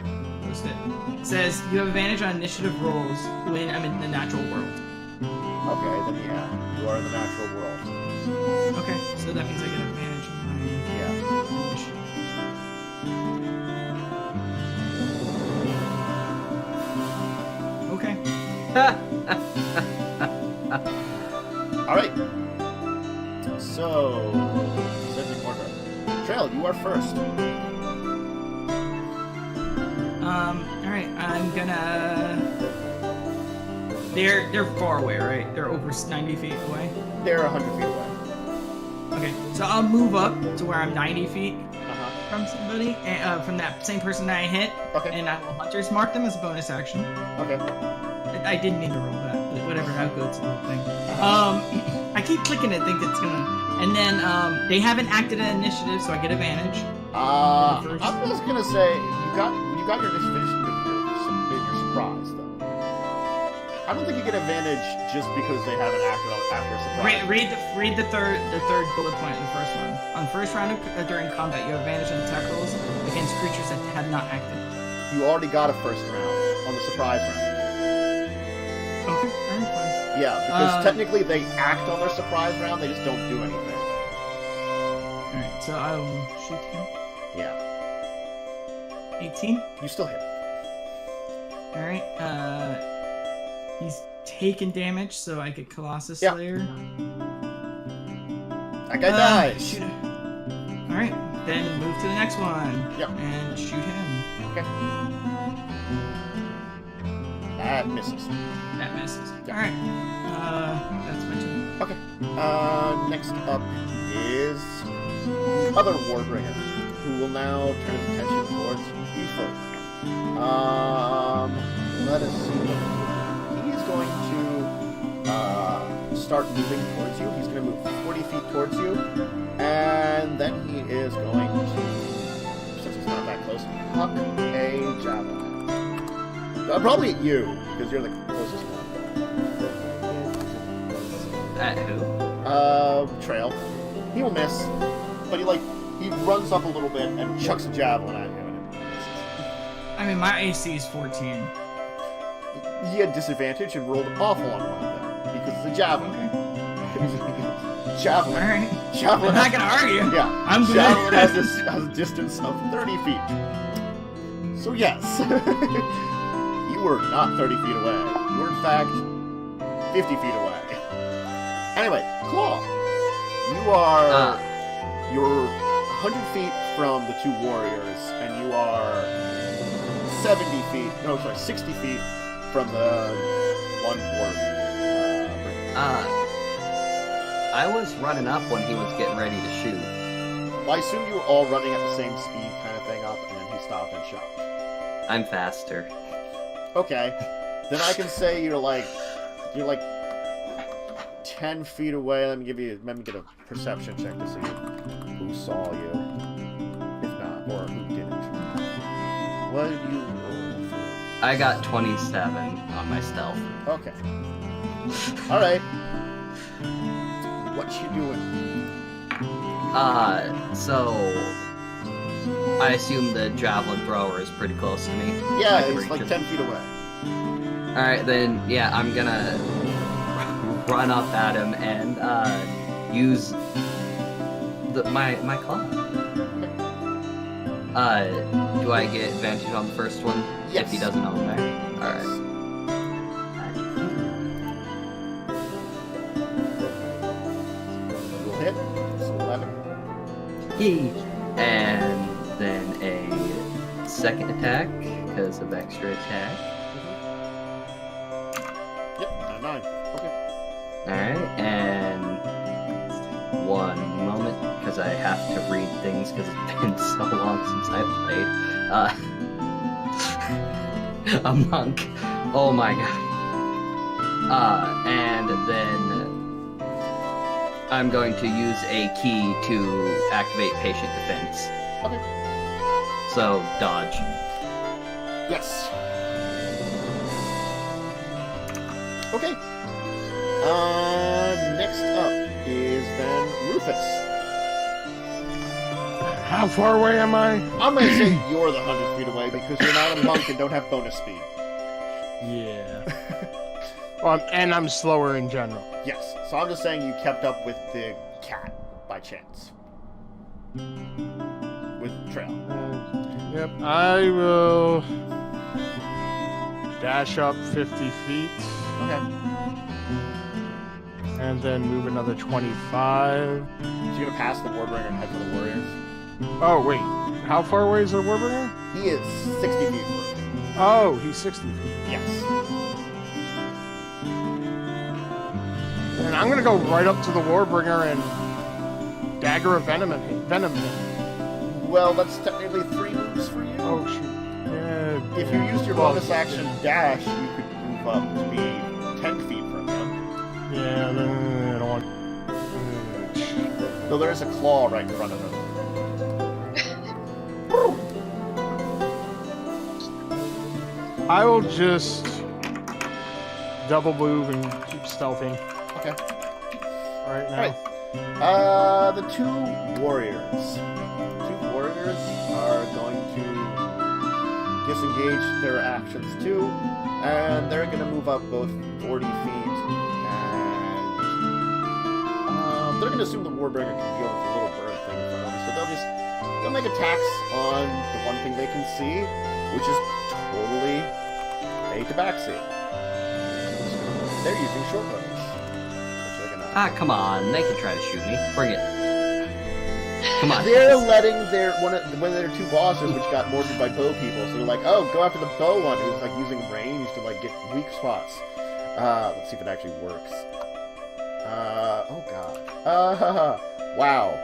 Oh, post it. It says you have advantage on initiative rolls when I'm in the natural world. Okay, then yeah, you are in the natural world. Okay, so that means I get advantage on my Yeah. Okay. All right. So, Trail, you are first. All right. I'm gonna. They're far away, right? They're over 90 feet away. They're 100 feet away. Okay, so I'll move up to where I'm 90 feet Uh-huh. from somebody, from that same person that I hit, Okay. and I will Hunter's Mark them as a bonus action. Okay. I didn't mean to roll that, but whatever, I'll go to the thing. I keep clicking it, think it's gonna... And then, they haven't acted an initiative, so I get advantage. I'm just gonna say you got your initiative in your surprise though. I don't think you get advantage just because they haven't acted after a surprise. Read the third bullet point in the first one. On the first round during combat, you have advantage on attack rolls against creatures that have not acted. You already got a first round on the surprise round. Okay, alright, fine. Yeah, because technically they act on their surprise round, they just don't do anything. Alright, so I will shoot him. Yeah. 18. You still hit. Alright, he's taking damage, so I get Colossus Yeah. Slayer. That guy dies. Shoot him. Alright, then move to the next one. Yep. And shoot him. Okay. That misses. That misses. Yeah. Alright, that's my turn. Okay. Next up is the other Warbringer, who will now turn his attention towards you folks. Let us see. He is going to start moving towards you. He's going to move 40 feet towards you, and then he is going to, since it's not that close, huck a javelin. Probably at you, because you're the closest one. At who? Trail. He will miss, but he runs up a little bit and chucks a javelin at you, and it misses. I mean, my AC is 14. He had disadvantage and rolled awful on one of them because it's a javelin. Okay. Javelin. Alright. Javelin. I'm not gonna argue. Yeah. I'm good. Javelin has a distance of 30 feet. So yes, you were not 30 feet away. You were in fact 50 feet away. Anyway, Claw, you are you're 100 feet from the two warriors, and you are 60 feet from the one warrior. I was running up when he was getting ready to shoot. Well, I assume you were all running at the same speed kind of thing up, and then he stopped and shot. I'm faster. Okay. Then I can say you're like 10 feet away. Let me get a perception check to see who saw you. If not, or who didn't. What did you roll for I got 27 on my stealth. Okay. All right. What you doing? So I assume the javelin thrower is pretty close to me. Yeah, I can it's reach like it. 10 feet away. Alright, then, yeah, I'm gonna run up at him and, use my claw. Do I get advantage on the first one? Yes. If he doesn't own there? Alright. You'll hit. It's 11. Yay! And then a second attack, because of extra attack. Yep, 9. Okay. Alright, and one moment, because I have to read things, because it's been so long since I've played. A monk. Oh my god. And then I'm going to use a key to activate patient defense. Okay. So, dodge. Yes. Okay. Next up is then Rufus. How far away am I? I'm gonna say you're the 100 feet away because you're not a monk and don't have bonus speed. Yeah. Well, and I'm slower in general. Yes. So I'm just saying you kept up with the cat by chance. With trail. Yep, I will dash up 50 feet Okay. and then move another 25. So you're gonna pass the Warbringer and head for the warriors. Oh, wait. How far away is the Warbringer? He is 60 feet from you. Oh, he's 60 feet. Yes. And I'm gonna go right up to the Warbringer and dagger of venom him. Well, that's technically 3 moves for you. Oh shoot. Yeah. If you used your bonus action dash, you could move up to be 10 feet from him. Yeah, then I don't want. Though there is a claw right in front of him. I will just double move and keep stealthing Okay. right now. Alright. The 2 warriors. Are going to disengage their actions too, and they're going to move up both 40 feet, and they're going to assume the Warbringer can deal with the little bird thing in front of them, so they'll make attacks on the one thing they can see, which is totally a Tabaxi. They're using short bows. Which they're gonna... Ah, come on. They can try to shoot me. Bring it. Come on. They're letting one of their 2 bosses, which got murdered by bow people, so they're like, oh, go after the bow one who's like using range to like get weak spots. Let's see if it actually works. Oh god. Wow.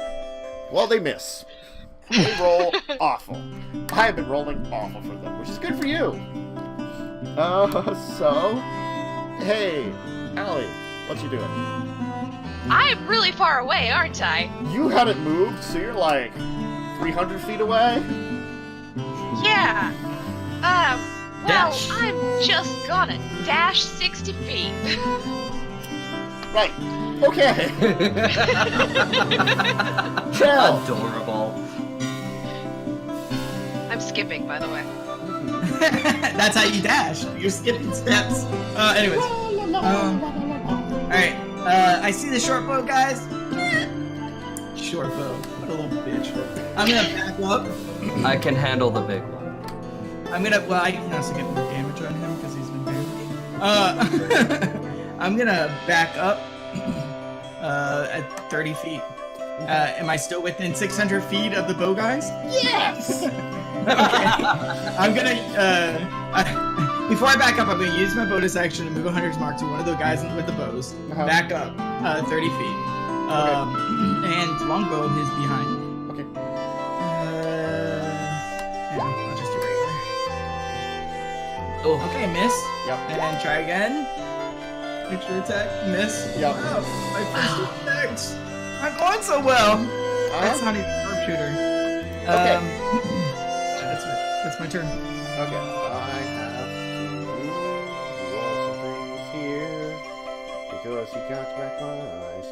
Well, they miss. They roll awful. I have been rolling awful for them, which is good for you. So, hey, Allie, what you doing? I'm really far away, aren't I? You hadn't moved, so you're like 300 feet away? Yeah. Well, Dash. I'm just gonna dash 60 feet. Right. Okay. Chill. Adorable. I'm skipping, by the way. That's how you dash. You're skipping steps. Anyways. Alright. I see the short bow, guys. Short bow. What a little bitch. I'm gonna back up. I can handle the big one. I can also get more damage on him because he's been damaged. I'm gonna back up at 30 feet. Am I still within 600 feet of the bow guys? Yes! Okay. I'm gonna, before I back up, I'm gonna use my bonus action to move a hunter's mark to one of the guys with the bows. Uh-huh. Back up, 30 feet. And longbow is behind me. Okay. Yeah, I'll just do regular. Oh, Okay, miss. Yep. And try again. Extra attack, miss. Yep. Wow, my first attacks. Not going so well. That's not even a sharpshooter. Okay. That's my turn. Okay. I have because you got back my eyes.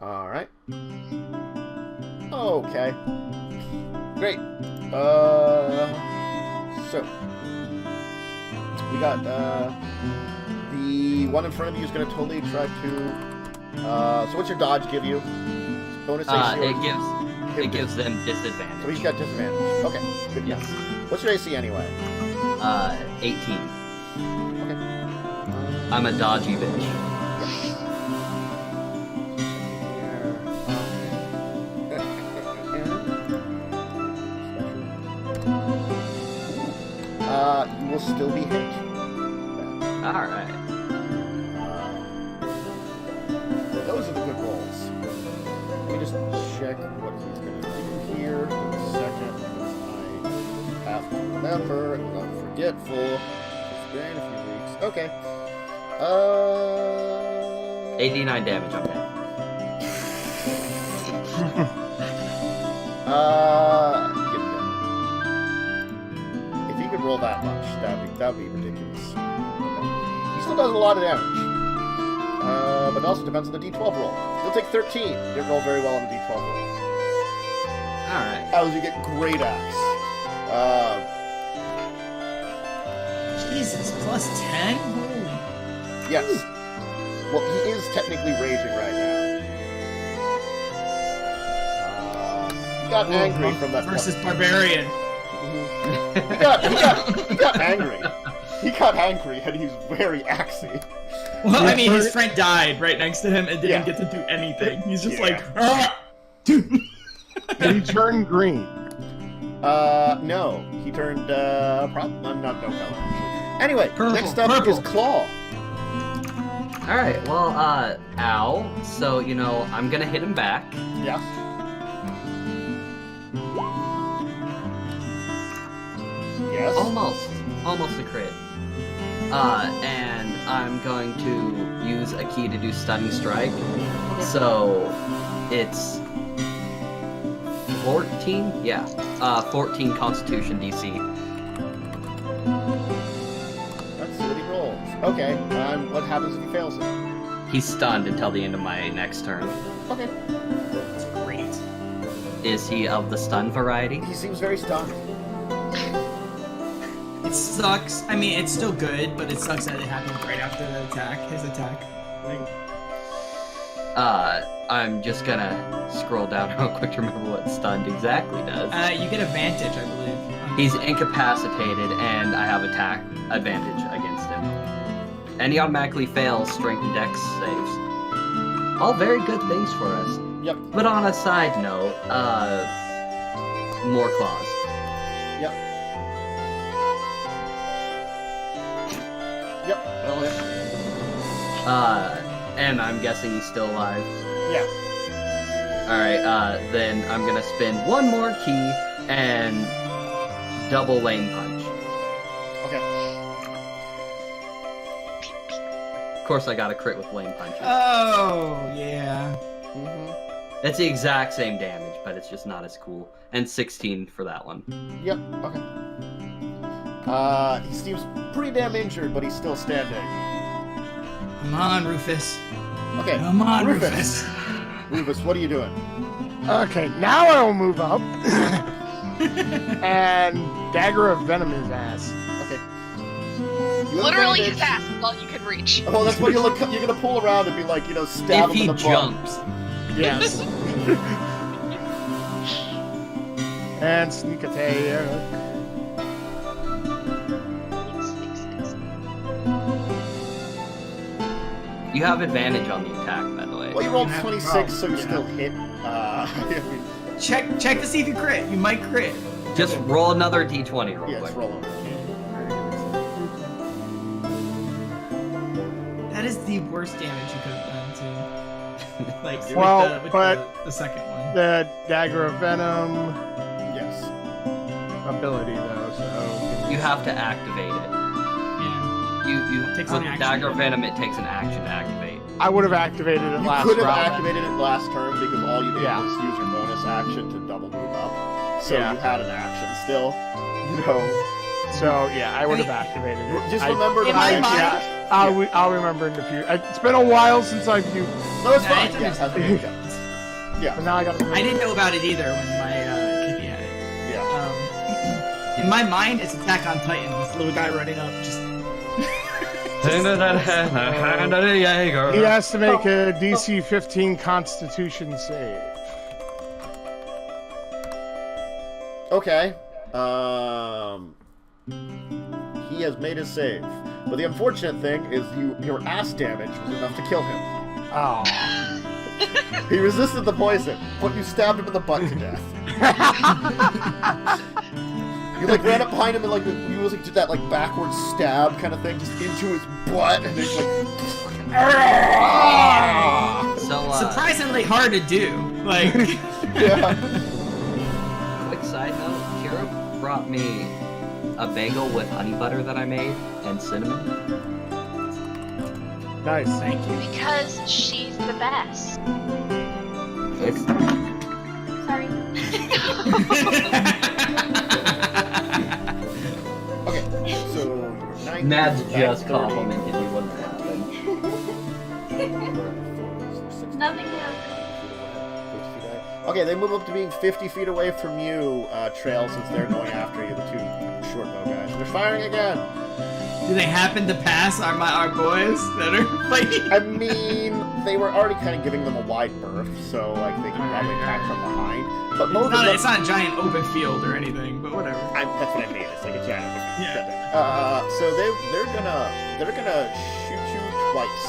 Alright. Okay. Great. So we got the one in front of you is gonna totally try to so what's your dodge give you? Bonus AC? It gives them disadvantage. So he's got disadvantage. Okay, good. Yes. What's your AC anyway? 18. Okay. I'm a dodgy bitch. You will still be hit. Alright. Those are the good rolls. Let me just check what he's going to do here in a second, because I have to remember, and I'm forgetful. It's been a few weeks. Okay. 89 damage, I'm dead. If he could roll that much, that'd be ridiculous. Okay. He still does a lot of damage. But it also depends on the D12 roll. He'll take 13. Didn't roll very well on the D12 roll. Alright. As you get great axe. Jesus, plus 10? Holy. Yes. Well, he is technically raging right now. He got angry from that. Versus barbarian. He got angry. He got angry, and he's very axey. Well, I mean, his friend died right next to him and didn't get to do anything. He's just like, ah! Did he turn green? No. He turned, not no color, actually. Anyway, next up is Claw. Alright, well, ow. So, I'm gonna hit him back. Yes. Yes. Almost a crit. And I'm going to use a key to do stunning strike. So, it's 14? Yeah. 14 Constitution DC. Let's see what he rolls. Okay, what happens if he fails it? He's stunned until the end of my next turn. Okay. That's great. Is he of the stun variety? He seems very stunned. It sucks. I mean, it's still good, but it sucks that it happened right after the attack, his attack. I'm just gonna scroll down real quick to remember what stunned exactly does. You get advantage, I believe. He's incapacitated, and I have attack advantage against him. And he automatically fails strength and dex saves. All very good things for us. Yep. But on a side note, more claws. Yep. Yep. That'll hit. And I'm guessing he's still alive. Yeah. Alright, then I'm gonna spend one more key and double lane punch. Okay. Of course I got a crit with lane punches. Oh, yeah. Mm-hmm. It's the exact same damage, but it's just not as cool. And 16 for that one. Yep. Okay. He seems pretty damn injured, but he's still standing. Come on, Rufus. Okay. Come on, Rufus. Rufus, what are you doing? Okay, now I will move up and dagger of venom his ass. Okay. You Literally have his ass is all you can reach. Oh, that's what you're gonna pull around and be like, stab If him he in the jumps. Yes. And sneak attack. You have advantage on the attack, by the way. Well, you rolled 26, so you still hit. Check to see if you crit. You might crit. Just roll another d20 real Yeah, quick. it's rolling. That is the worst damage you could have done, too. Like, Well, with but the second one. the dagger of venom Yes. ability, though, so... You have to activate it. Yeah. You Takes with an action. Dagger Venom, it takes an action to activate. I would have activated it You last could have round. activated it last turn because all you did Yeah. was use your bonus action to double move up. So Yeah. you had an action still. you know. So yeah, I would have activated it. Just remember to in my make mind- sure- I'll remember in the future. It's been a while since I've used, No, it's Nah, fine. it's Yeah, that's okay. but now I got to. I didn't know about it either when my KP had it. Yeah. In my mind, it's Attack on Titan. This little guy running up, just. He has to make a DC 15 Constitution save. Okay. He has made his save. But the unfortunate thing is your ass damage was enough to kill him. Oh. He resisted the poison, but you stabbed him in the butt to death. You like ran up behind him and like you was like did that like backwards stab kind of thing just into his butt and it's like So, Surprisingly hard to do. Like. yeah. quick side note, Kira brought me a bagel with honey butter that I made and cinnamon. Nice. Thank you. Because she's the best. It's Sorry. Okay, so you're 9. Nad's just complimented you what happened. Nothing else. Okay, they move up to being 50 feet away from you, Trail, since they're going after you, the two short bow guys. They're firing again. Do they happen to pass our boys that are fighting? I mean, they were already kind of giving them a wide berth, so like they can probably attack from behind. But most of them, It's not a giant open field or anything, but whatever. that's what I mean. It's like a giant. Yeah. So they're gonna shoot you twice.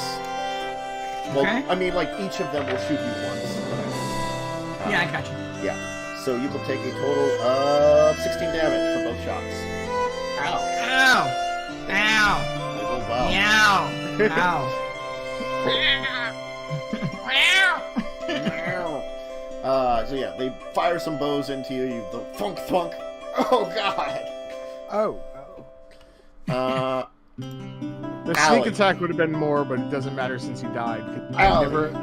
Well, Okay. I mean, like each of them will shoot you once. Yeah, I got you. Yeah. So you will take a total of 16 damage from both shots. Ow. Ow! Ow! They rolled well. Meow! Ow! So yeah, they fire some bows into you. You the thunk thunk. Oh god. Oh. The Allie. sneak attack would have been more, but it doesn't matter since he died. Allie.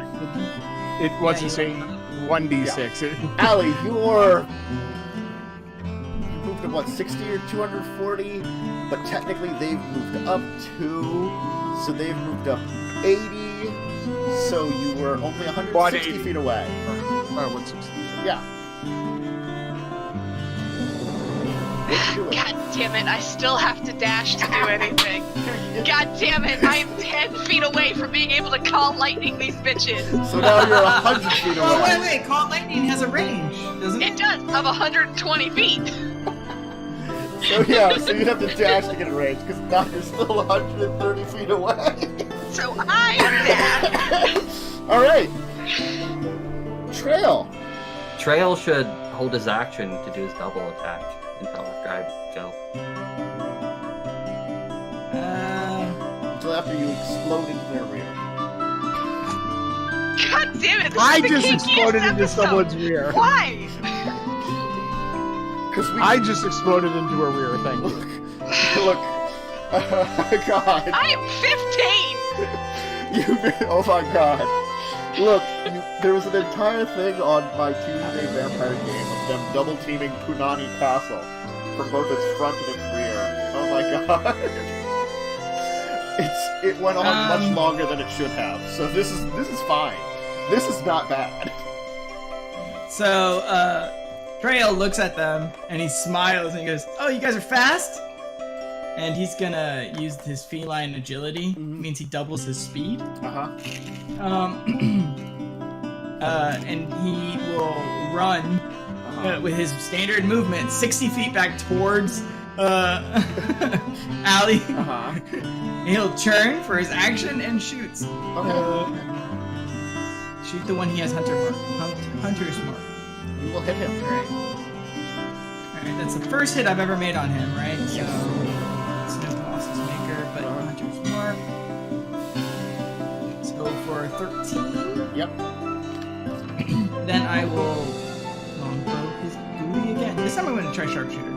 It wasn't saying 1d6. Allie, you moved to what, 60 or 240? But technically they've moved up 2, so they've moved up 80. So you were only 160 feet away. 160. Yeah. What you doing? God damn it, I still have to dash to do anything. God damn it, I am 10 feet away from being able to call lightning these bitches. So now you're 100 feet away. Oh, wait, Call Lightning has a range, doesn't it? It does, of 120 feet. So yeah, so you'd have to dash to get in range, because now you're still 130 feet away. So I dash. Alright. Trail. Trail should hold his action to do his double attack until after I go. Until after you explode into their rear. God damn it, this I is the just kinkiest exploded into episode. someone's rear. Why? Because we... I just exploded into a rear, thank you. Look. God. I am 15! Oh my god. Look, there was an entire thing on my Tuesday vampire game of them double teaming Punani Castle from both its front and its rear. Oh my god. It went on much longer than it should have. So this is fine. This is not bad. So, Trail looks at them and he smiles and he goes, "Oh, you guys are fast?" And he's gonna use his feline agility. Means he doubles his speed. And he will run with his standard movement 60 feet back towards Allie. He'll turn for his action and shoots. Shoot the one he has hunter's mark. You will hit him. Alright, that's the first hit I've ever made on him, right? So, it's no losses maker, but hunter's mark. Let's go for 13. Yep. Then I will longbow his booty again. This time I'm going to try sharpshooter.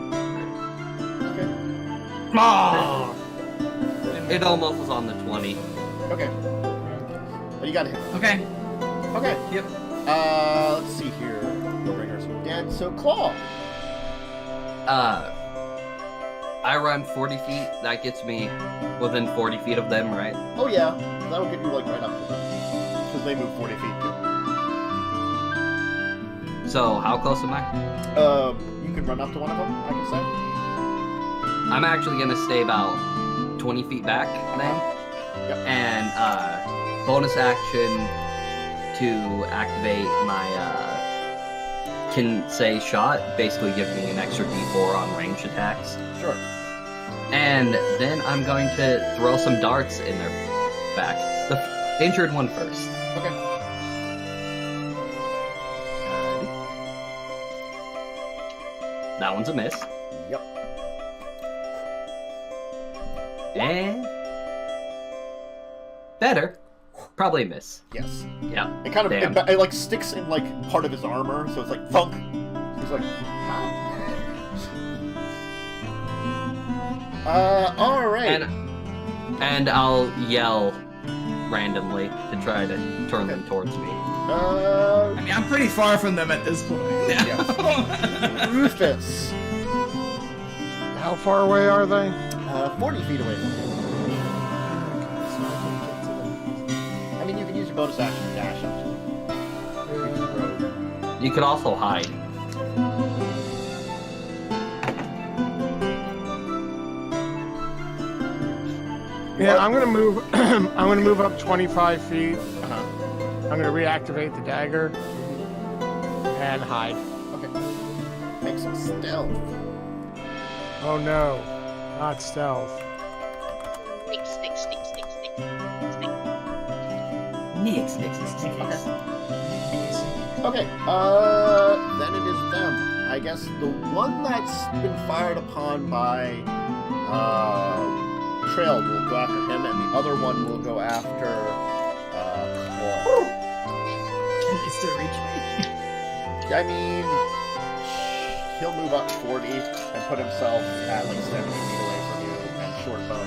Okay. It almost was on the 20. Okay. But you got him. Okay. Okay. Yep. Let's see here. We'll bring her some dead. So Claw. I run 40 feet. That gets me within 40 feet of them, right? Oh yeah, that'll get you like right up to them. Because they move 40 feet too. So how close am I? You can run up to one of them, I can say. I'm actually gonna stay about 20 feet back then. Yep. And bonus action to activate my can say shot, basically give me an extra d4 on ranged attacks. Sure. And then I'm going to throw some darts in their back. The injured one first. Okay. That one's a miss. Yep. And better. Probably a miss. Yes. Yeah. It kind of Damn. it like sticks in like part of his armor, so it's like thunk. He's like, huh? All right. And I'll yell randomly to try to turn them towards me. I mean, I'm pretty far from them at this point. Rufus. How far away are they? 40 feet away from you. I mean, you can use your bonus action to dash up to them. You could also hide. Yeah, I'm gonna move. I'm gonna move up 25 feet. Uh-huh. I'm gonna reactivate the dagger and hide. Okay. Make some stealth. Oh no, not stealth. Sneak, sneak, sneak, sneak, sneak, sneak. Nix. Okay, then it is them. I guess the one that's been fired upon by, Trail will go after him, and the other one will go after, Claw. Can he still reach me? I mean, he'll move up 40 and put himself at like 70 feet away from you, and Shortbow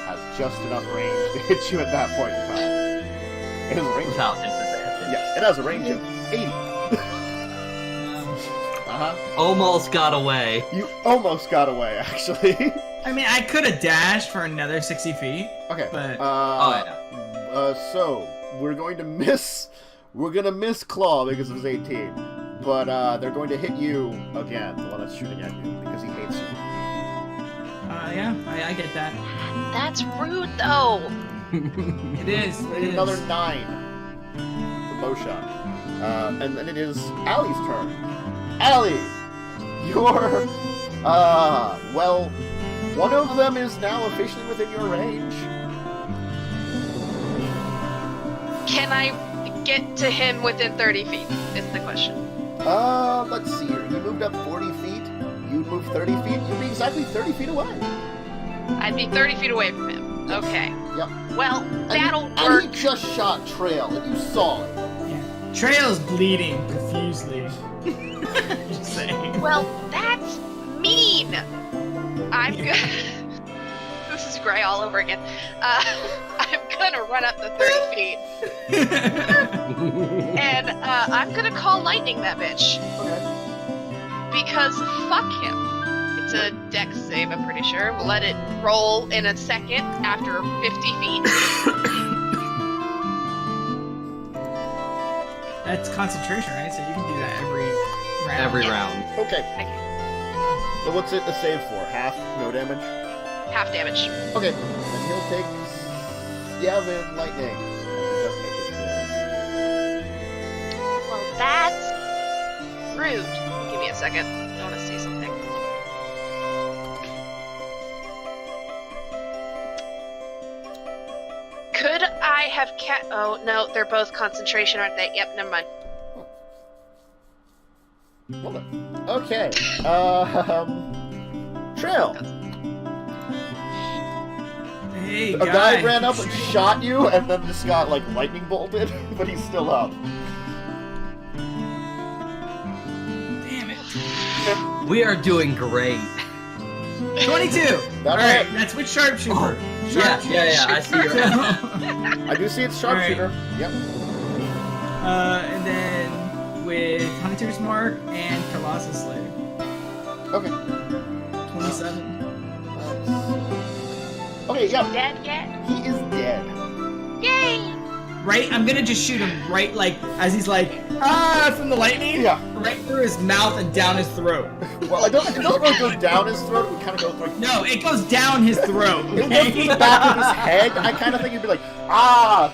has just enough range to hit you at that point in time. It has a range. Without disadvantage. Yes, it has a range of 80. Uh-huh. Almost got away. You almost got away, actually. I mean, I could have dashed for another 60 feet. Okay. But- So we're going to miss. We're gonna miss Claw because of his 18, but they're going to hit you again, the one that's shooting at you, because he hates you. Yeah, I get that. That's rude, though. It is. So It you need is. another 9 for bow shot, and then it is Allie's turn. Allie, you're well. One of them is now officially within your range. Can I get to him within 30 feet? Is the question. Let's see here. You moved up 40 feet. You moved 30 feet. You'd be exactly 30 feet away. I'd be 30 feet away from him. Okay. Yep. Well, that'll And work. he just shot Trail, and you saw it. Yeah. Trail's bleeding profusely. Just saying. Well, that's mean. I'm good. This is Gray all over again. I'm gonna run up the 30 feet. And I'm gonna call lightning that bitch. Okay. Because fuck him. It's a dex save, I'm pretty sure. We'll let it roll in a second after 50 feet. That's concentration, right? So you can do that every round. Every Yes. round. Okay. So what's it a save for? Half? No damage? Half damage. Okay. Then he'll take 7 lightning. He does make his save. Well, that's rude. Give me a second. I want to see something. Could I have Oh, no, they're both concentration, aren't they? Yep, never mind. Well done. Okay. Trail. Hey, A guy ran up and shot you, and then just got like lightning bolted, but he's still up. Damn it. We are doing great. 22. All right, right. that's with sharpshooter. Oh, Yeah, I see your I do see it's sharpshooter. Yep. And then with Hunter's Mark and Colossus Slayer. Okay. 27. Okay, yeah, Dead yet? he is dead. Yay! Right? I'm gonna just shoot him right, like, as he's like, from the lightning. Yeah. Right through his mouth and down his throat. Well, it doesn't really go down his throat. It kind of go through. No, it goes down his throat. It'll go through the back of his head. I kind of think it'd be like,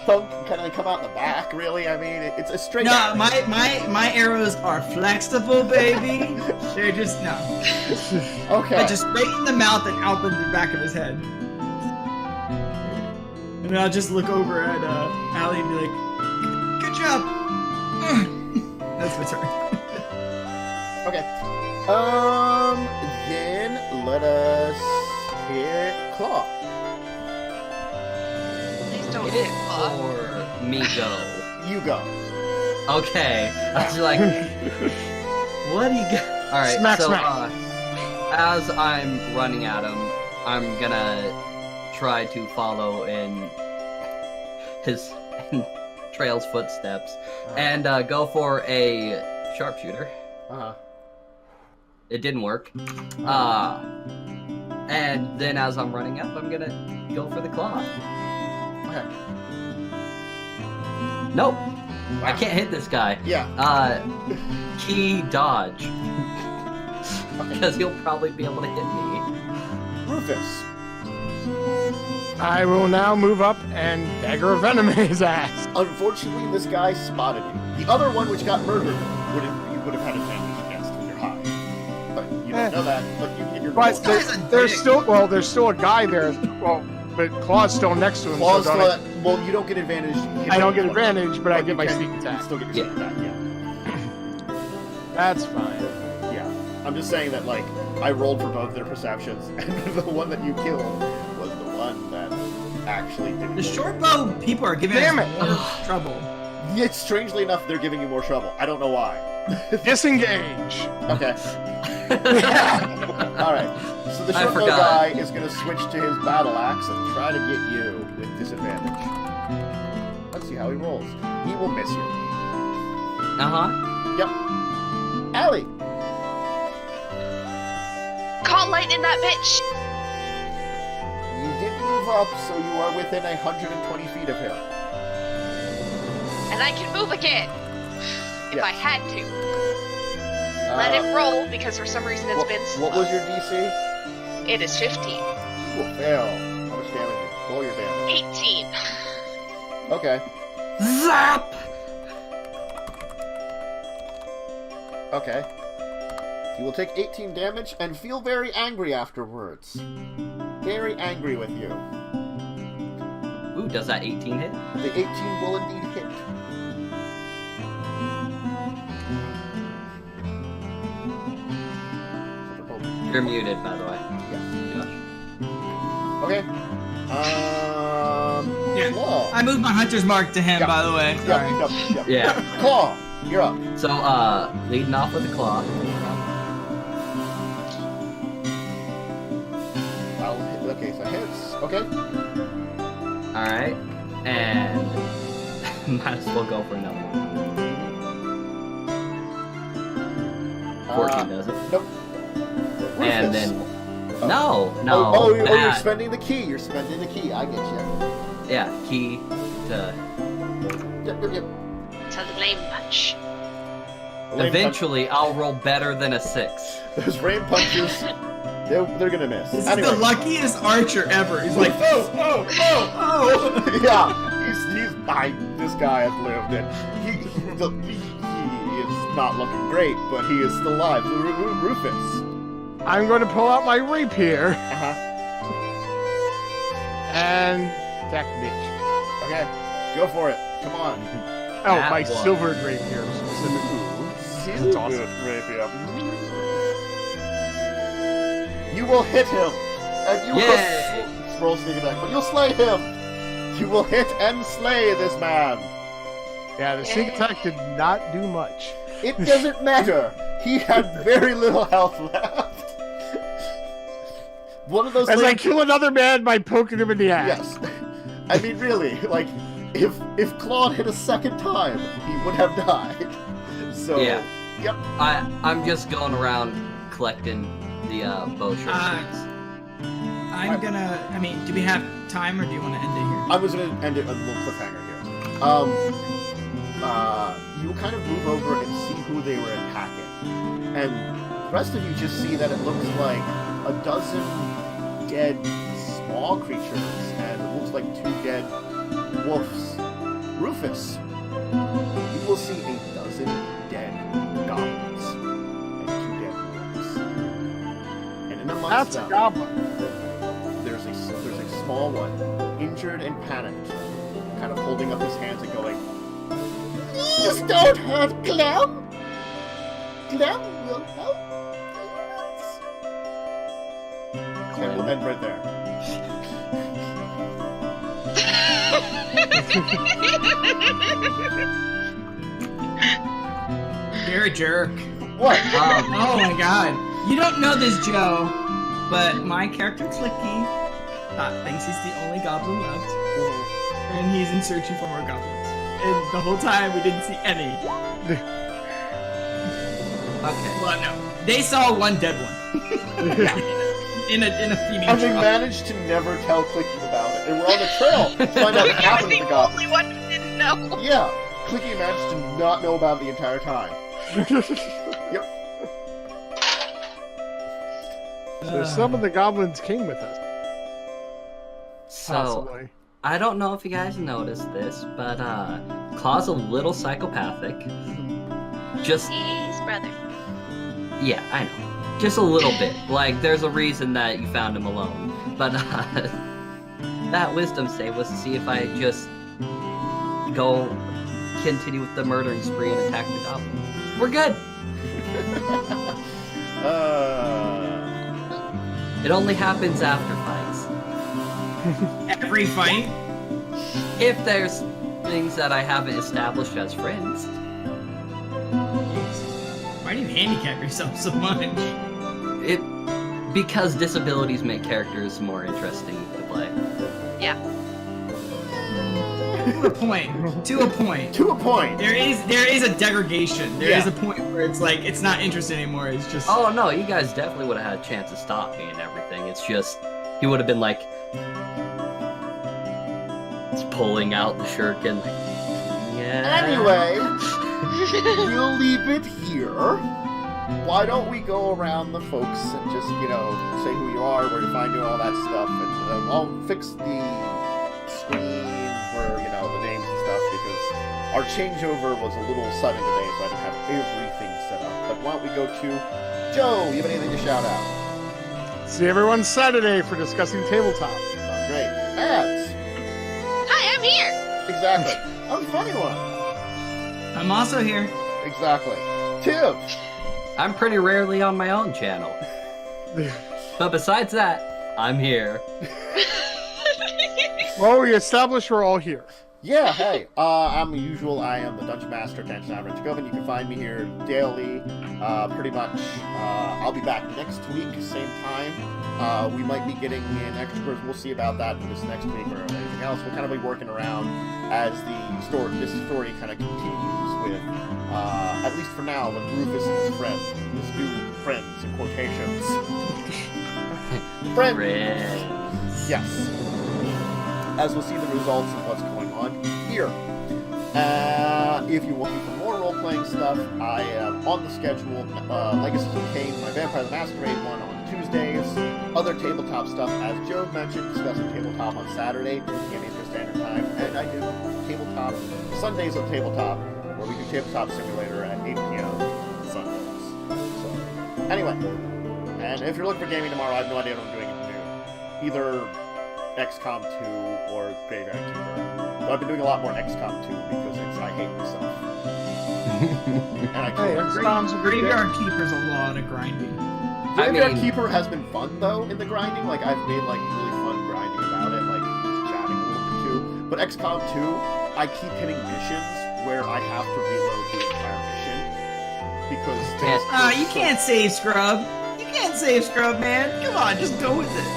thunk, and kind of come out the back. Really, I mean, it's a straight. No, my arrows are flexible, baby. They're just no. Okay. But just right in the mouth and out the back of his head. And I'll just look over at Allie and be like, "Good job." That's my turn. Okay. Then let us hit Claw. Please don't Hit hit it Claw. or me go? You go. Okay. I was like, what do you got? Alright, Smack, so smack. as I'm running at him, I'm gonna try to follow in his Trail's footsteps and go for a sharpshooter. Uh-huh. It didn't work. And then as I'm running up, I'm gonna go for the claw. Okay. Nope. I can't hit this guy. Yeah. Key dodge. Okay. Because he'll probably be able to hit me. Rufus. I will now move up and dagger of venom in his ass. Unfortunately, this guy spotted you. The other one, which got murdered, you would have had advantage against with your high. But you don't know that. But you get your. But roll. there's still a guy there. Well, but Claw's still next to him. Claws so don't well, you don't get advantage. I don't get advantage, but I get my you can sneak attack. Still get your sneak attack. Yeah. That's fine. Yeah. I'm just saying that, like, I rolled for both their perceptions, and the one that you killed was the one that actually didn't. The short bow people are giving Damn us it. more trouble. Yet, strangely enough, they're giving you more trouble. I don't know why. Disengage. Okay. Alright. So the I short bow forgot. guy is going to switch to his battle axe and try to get you with disadvantage. Let's see how he rolls. He will miss you. Uh-huh. Yep. Allie! Call lightning that bitch! You did move up, so you are within 120 feet of him. And I can move again! If Yes. I had to. Let it roll, because for some reason it's been slow. What was your DC? It is 15. You will fail. How much damage? Roll your damage. 18. Okay. Zap! Okay. You will take 18 damage and feel very angry afterwards. Very angry with you. Ooh, does that 18 hit? The 18 will indeed hit. You're muted, by the way. Yes. Yeah. Okay. Yeah. Claw. I moved my hunter's mark to him, Yep. by the way. Sorry. Yep. Yeah. Claw, you're up. So, leading off with the claw. Okay, so hits. Okay. Alright. And might as well go for another one. 14 does it. Nope. And Rufus. then no. You're that. spending the key. You're spending the key. I get you. Yeah, key to Yep. To the lame punch. Rain eventually I'll roll better than a 6. Those rain punches, they're gonna miss. This Anyway. is the luckiest archer ever. He's like, oh. Yeah, he's this guy has lived, and he is not looking great, but he is still alive. Rufus. I'm going to pull out my rapier Uh-huh. and attack the bitch. Okay, go for it. Come on. Oh, That my one. silvered rapier specifically. That's awesome. Rapier. You will hit him, and you Yay. will roll sneak attack, but you'll slay him. You will hit and slay this man. Yeah, the sneak attack did not do much. It doesn't matter. He had very little health left. One of those As I things. kill another man by poking him in the ass. Yes. I mean, really, like, if Claude hit a second time, he would have died. So, Yeah. Yep. I'm just going around collecting the bow shorts. I'm gonna. I mean, do we have time, or do you want to end it here? I was gonna end it with a little cliffhanger here. You kind of move over and see who they were attacking, and the rest of you just see that it looks like a dozen dead small creatures, and it looks like 2 dead wolves. Rufus, you will see a dozen dead goblins and 2 dead wolves, and in amongst That's them, a goblin. there's a small one, injured and panicked, kind of holding up his hands and going, "Please don't hurt Clem! Clem will help us." And we'll end right there. You're a jerk. What? Oh my god. You don't know this, Joe, but my character Clicky thinks he's the only goblin left, and he's in searching for more goblins. And the whole time we didn't see any. Okay. Well, no. They saw one dead one. in a feeding And they trough. managed to never tell Clicky about it. And we're on the trail to find out what You're happened to the the goblin. only one who didn't know. Yeah, Clicky managed to not know about it the entire time. So some of the goblins came with us. So, Possibly. I don't know if you guys noticed this, but Claw's a little psychopathic. Just, He's brother. yeah, I know. Just a little bit. Like, there's a reason that you found him alone. But that wisdom save was to see if I just go continue with the murdering spree and attack the goblin. We're good. It only happens after fights. Every fight. If there's things that I haven't established as friends. Why do you handicap yourself so much? Because disabilities make characters more interesting to play. Yeah. To a point. To a point. To a point. There is a degradation. There is Yeah. a point where it's like it's not interesting anymore. It's just Oh no, you guys definitely would have had a chance to stop me and everything. It's just he would have been like just pulling out the shuriken. Yeah. Anyway, we'll leave it here. Why don't we go around the folks and just, say who you are, where you find you, all that stuff, and I'll fix the screen where, the names and stuff, because our changeover was a little sudden today, so I didn't have everything set up. But why don't we go to Joe? You have anything to shout out? See everyone Saturday for discussing tabletop. Sounds great. Ads. Hi, I'm here. Exactly. Unfunnyone. I'm also here. Exactly. Tim. I'm pretty rarely on my own channel. But besides that, I'm here. Well, we established we're all here. Yeah, hey, I'm the usual. I am the Dungeon Master, Dracovin. You can find me here daily, pretty much. I'll be back next week, same time. We might be getting in extras. We'll see about that for this next week or anything else. We'll kind of be working around as this story kind of continues with, at least for now, with Rufus and his friend. His new friends, in quotations. Friends! Yes. As we'll see the results of what's going on here. If you're looking for more role-playing stuff, I am on the schedule. Legacies of Cain, my Vampire the Masquerade one on Tuesdays. Other tabletop stuff, as Joe mentioned, discussing tabletop on Saturday, 2 p.m. Eastern Standard Time. And I do tabletop Sundays on tabletop, where we do Tabletop Simulator at 8 p.m. Sundays. So, anyway. And if you're looking for gaming tomorrow, I have no idea what I'm doing new. Either XCOM 2 or Graveyard Keeper. But I've been doing a lot more XCOM 2 because I hate myself. And I Hey, can't. XCOM's a good game. Graveyard Keeper's a lot of grinding. Graveyard mean- Keeper has been fun though in the grinding. Like I've made really fun grinding about it, like just chatting a little bit too. But XCOM 2, I keep hitting missions where I have to reload the entire mission because things You can't save Scrub. You can't save Scrub, man. Come on, just go with it.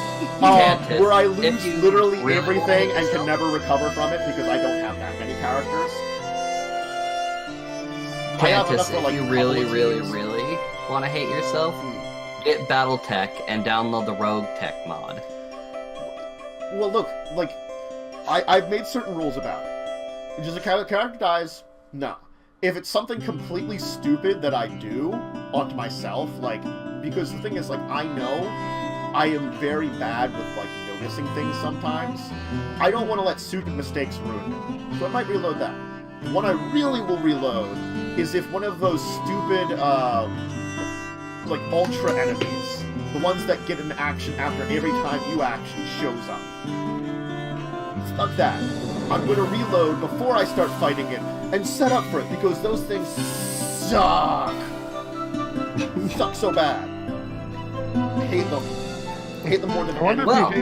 can't. where I If lose you literally really everything want and can yourself- never recover from it because I don't have that many characters. I have enough Cantus, for, if like, you a couple really, of really, teams. really want to hate yourself, get BattleTech and download the Rogue Tech mod. Well, look, like, I've made certain rules about it. Just a character dies, no. If it's something completely stupid that I do onto myself, like, because the thing is, like, I know I am very bad with, like, noticing things sometimes. I don't want to let stupid mistakes ruin it. So I might reload that. What I really will reload is if one of those stupid, like, ultra enemies, the ones that get an action after every time you action, shows up. Fuck that. I'm going to reload before I start fighting it and set up for it, because those things suck. Suck so bad. I hate them. I hate them more than anything. Well,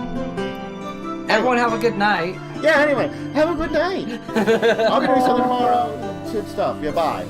everyone have a good night. Yeah, anyway, have a good night. I'll be doing something tomorrow. Good stuff. Yeah, bye.